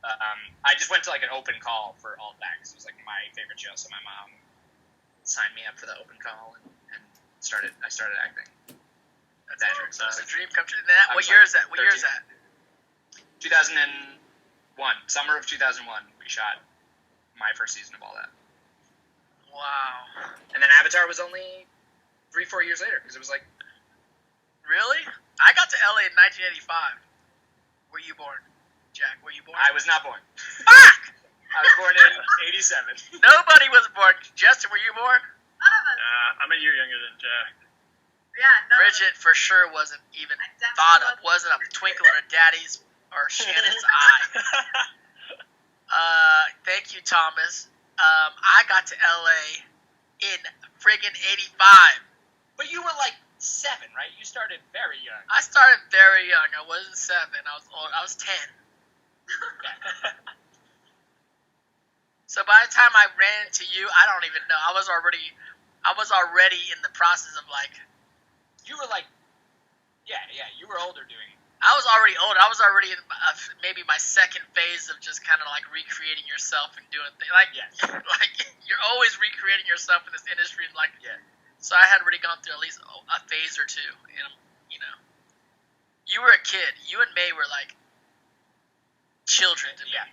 I just went to like an open call for all that because it was like my favorite show. So my mom signed me up for the open call and I started acting. That's a dream come true. What year is that? 2001. Summer of 2001. We shot my first season of all that. Wow. And then Avatar was only 3-4 years later because it was like. Really? I got to LA in 1985. Were you born? Jack, were you born? I was not born. Fuck! I was born in 87. Nobody was born. Justin, were you born? None of us. I'm a year younger than Jack. Yeah, Brigitte for sure wasn't even thought of. Wasn't a twinkle in her daddy's or Shannon's eye. Thank you, Thomas. I got to LA in friggin' 85. But you were like 7, right? You started very young. I started very young. I wasn't 7. I was old. I was 10. So by the time I ran into you, I don't even know. I was already in the process of like. You were like Yeah, you were older doing it. I was already old. I was already in maybe my second phase of just kind of like recreating yourself and doing things. Like, Yes. like you're always recreating yourself in this industry. Like, Yeah. So I had already gone through at least a phase or two. And, you know, you were a kid. You and May were like children to me. Yeah.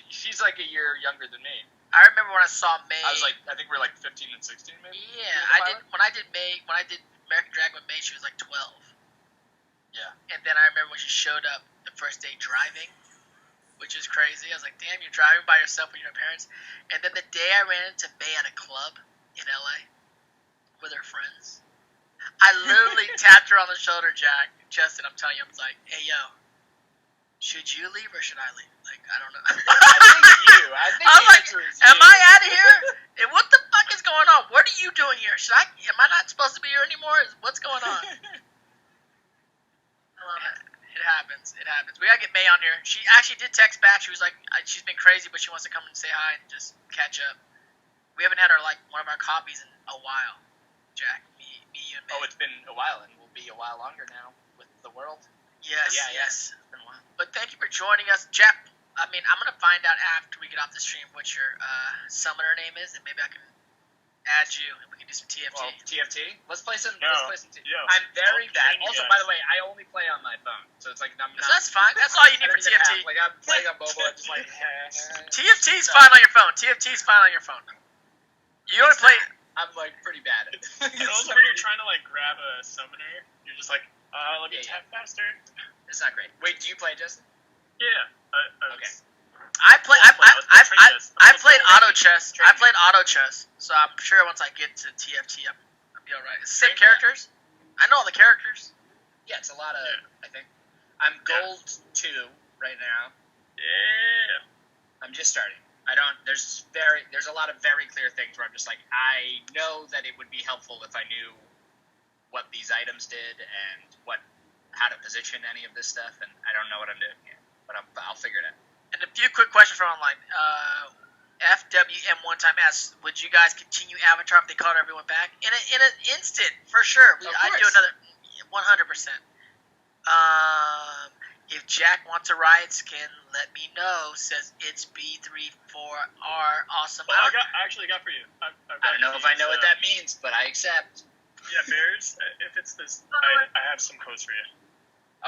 She's like a year younger than me. I remember when I saw May. I think we were like 15 and 16 maybe. Yeah, when I did American Dragon with May, she was like 12. Yeah. And then I remember when she showed up the first day driving, which is crazy. I was like, damn, you're driving by yourself with your parents. And then the day I ran into May at a club in LA with her friends, I literally tapped her on the shoulder, Jesten, I'm telling you, I was like, hey, yo, should you leave or should I leave? Like, I don't know. I think I'm the like, answer is am you. I out of here? And what the fuck is going on? What are you doing here? Am I not supposed to be here anymore? What's going on? I love it. It happens. We gotta get May on here. She actually did text back. She was like, she's been crazy, but she wants to come and say hi and just catch up. We haven't had one of our copies in a while, Jack. Me, you, and May. Oh, it's been a while, and will be a while longer now with the world. Yes, Yeah. yes. It's been a while. But thank you for joining us, Jack. I mean, I'm gonna find out after we get off the stream what your summoner name is, and maybe I can add you and we can do some TFT. Well, TFT. Let's play some. No. Let's play some TFT. Yo, I'm very I'll bad. train you Also, guys. by the way, I only play on my phone, so it's like I'm not. So that's fine. That's all you need I for don't even TFT. have- like I'm playing on mobile. I'm just like. TFT's fine on your phone. TFT's fine on your phone. You only play. I'm like pretty bad at it. And also, when you're trying to like grab a summoner, you're just like, let me Yeah, tap faster. It's not great. Wait, do you play Jesten? Yeah. Okay. I played auto chess. Train I this. played auto chess, so I'm sure once I get to TFT, I'll be all right. It's Train same characters. I know all the characters. Yeah, it's a lot of. Yeah. I think I'm gold 2 right now. Yeah. I'm just starting. I don't. There's a lot of very clear things where I'm just like, I know that it would be helpful if I knew what these items did and how to position any of this stuff, and I don't know what I'm doing yet, but I'll figure it out. And a few quick questions from online. FWM one time asked, would you guys continue Avatar if they called everyone back? In an instant, for sure. Of I'd do course. another 100%. If Jack wants a riot skin, let me know. Says it's B34R. Awesome. Well, I actually got for you. I don't know if I know what that means, but I accept. Yeah, Bears. If it's this, I have some codes for you.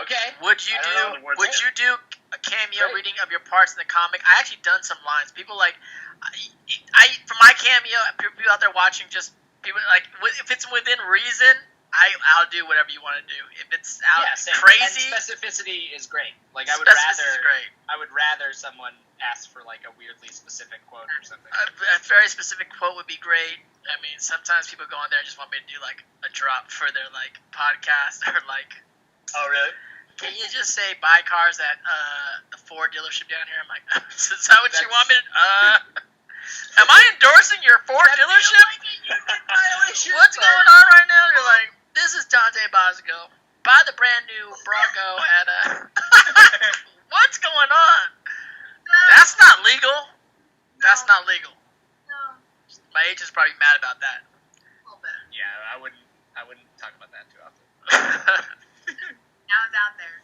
Okay. Would you I don't know the words Would yet. you do a cameo Great. reading of your parts in the comic? I actually done some lines. People like, I for my cameo. People out there watching, just people like if it's within reason, I'll do whatever you want to do. If it's out Same. crazy, And specificity is great. Like I specificity is great. would rather someone ask for like a weirdly specific quote or something. A very specific quote would be great. I mean, sometimes people go on there and just want me to do like a drop for their like podcast or like. Oh really? Can you just say buy cars at the Ford dealership down here? I'm like, is that what you want me to? Am I endorsing your Ford dealership? What's going on right now? You're like, this is Dante Basco. Buy the brand new Bronco at What's going on? That's not legal. That's not legal. No. My agent's probably mad about that. A little bit. Yeah, I wouldn't talk about that too often. Now it's out there.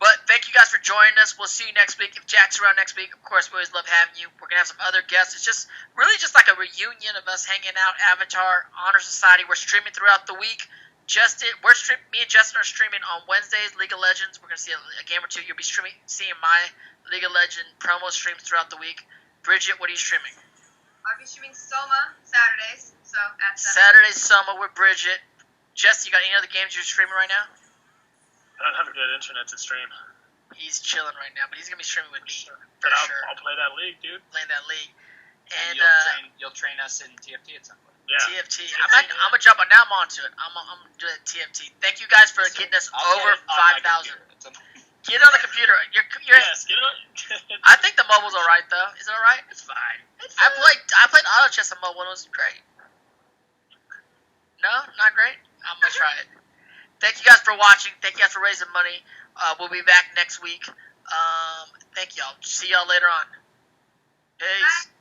But thank you guys for joining us. We'll see you next week. If Jack's around next week, of course, we always love having you. We're going to have some other guests. It's just really just like a reunion of us hanging out, Avatar, Honorsociety. We're streaming throughout the week. Me and Jesten are streaming on Wednesdays, League of Legends. We're going to see a game or two. You'll be seeing my League of Legends promo streams throughout the week. Bridget, what are you streaming? I'll be streaming Soma Saturdays, so at 7. Saturday Summer with Bridget. Jess, you got any other games you're streaming right now? I don't have a good internet to stream. He's chilling right now, but he's going to be streaming with me. For But sure. I'll play that league, dude. Playing that league. And And you'll train us in TFT at some point. Yeah. TFT. I'm gonna jump on. Now I'm onto it. I'm gonna do that TFT. Thank you guys for getting us I'll over get it on my 5,000. computer at some point. Get it on the computer. You're Yes, get it on. I think the mobile's alright though. Is it alright? It's fine. I played auto chess on mobile. It was great. No, not great. I'm gonna try it. Thank you guys for watching. Thank you guys for raising money. We'll be back next week. Thank y'all. See y'all later on. Peace. Bye.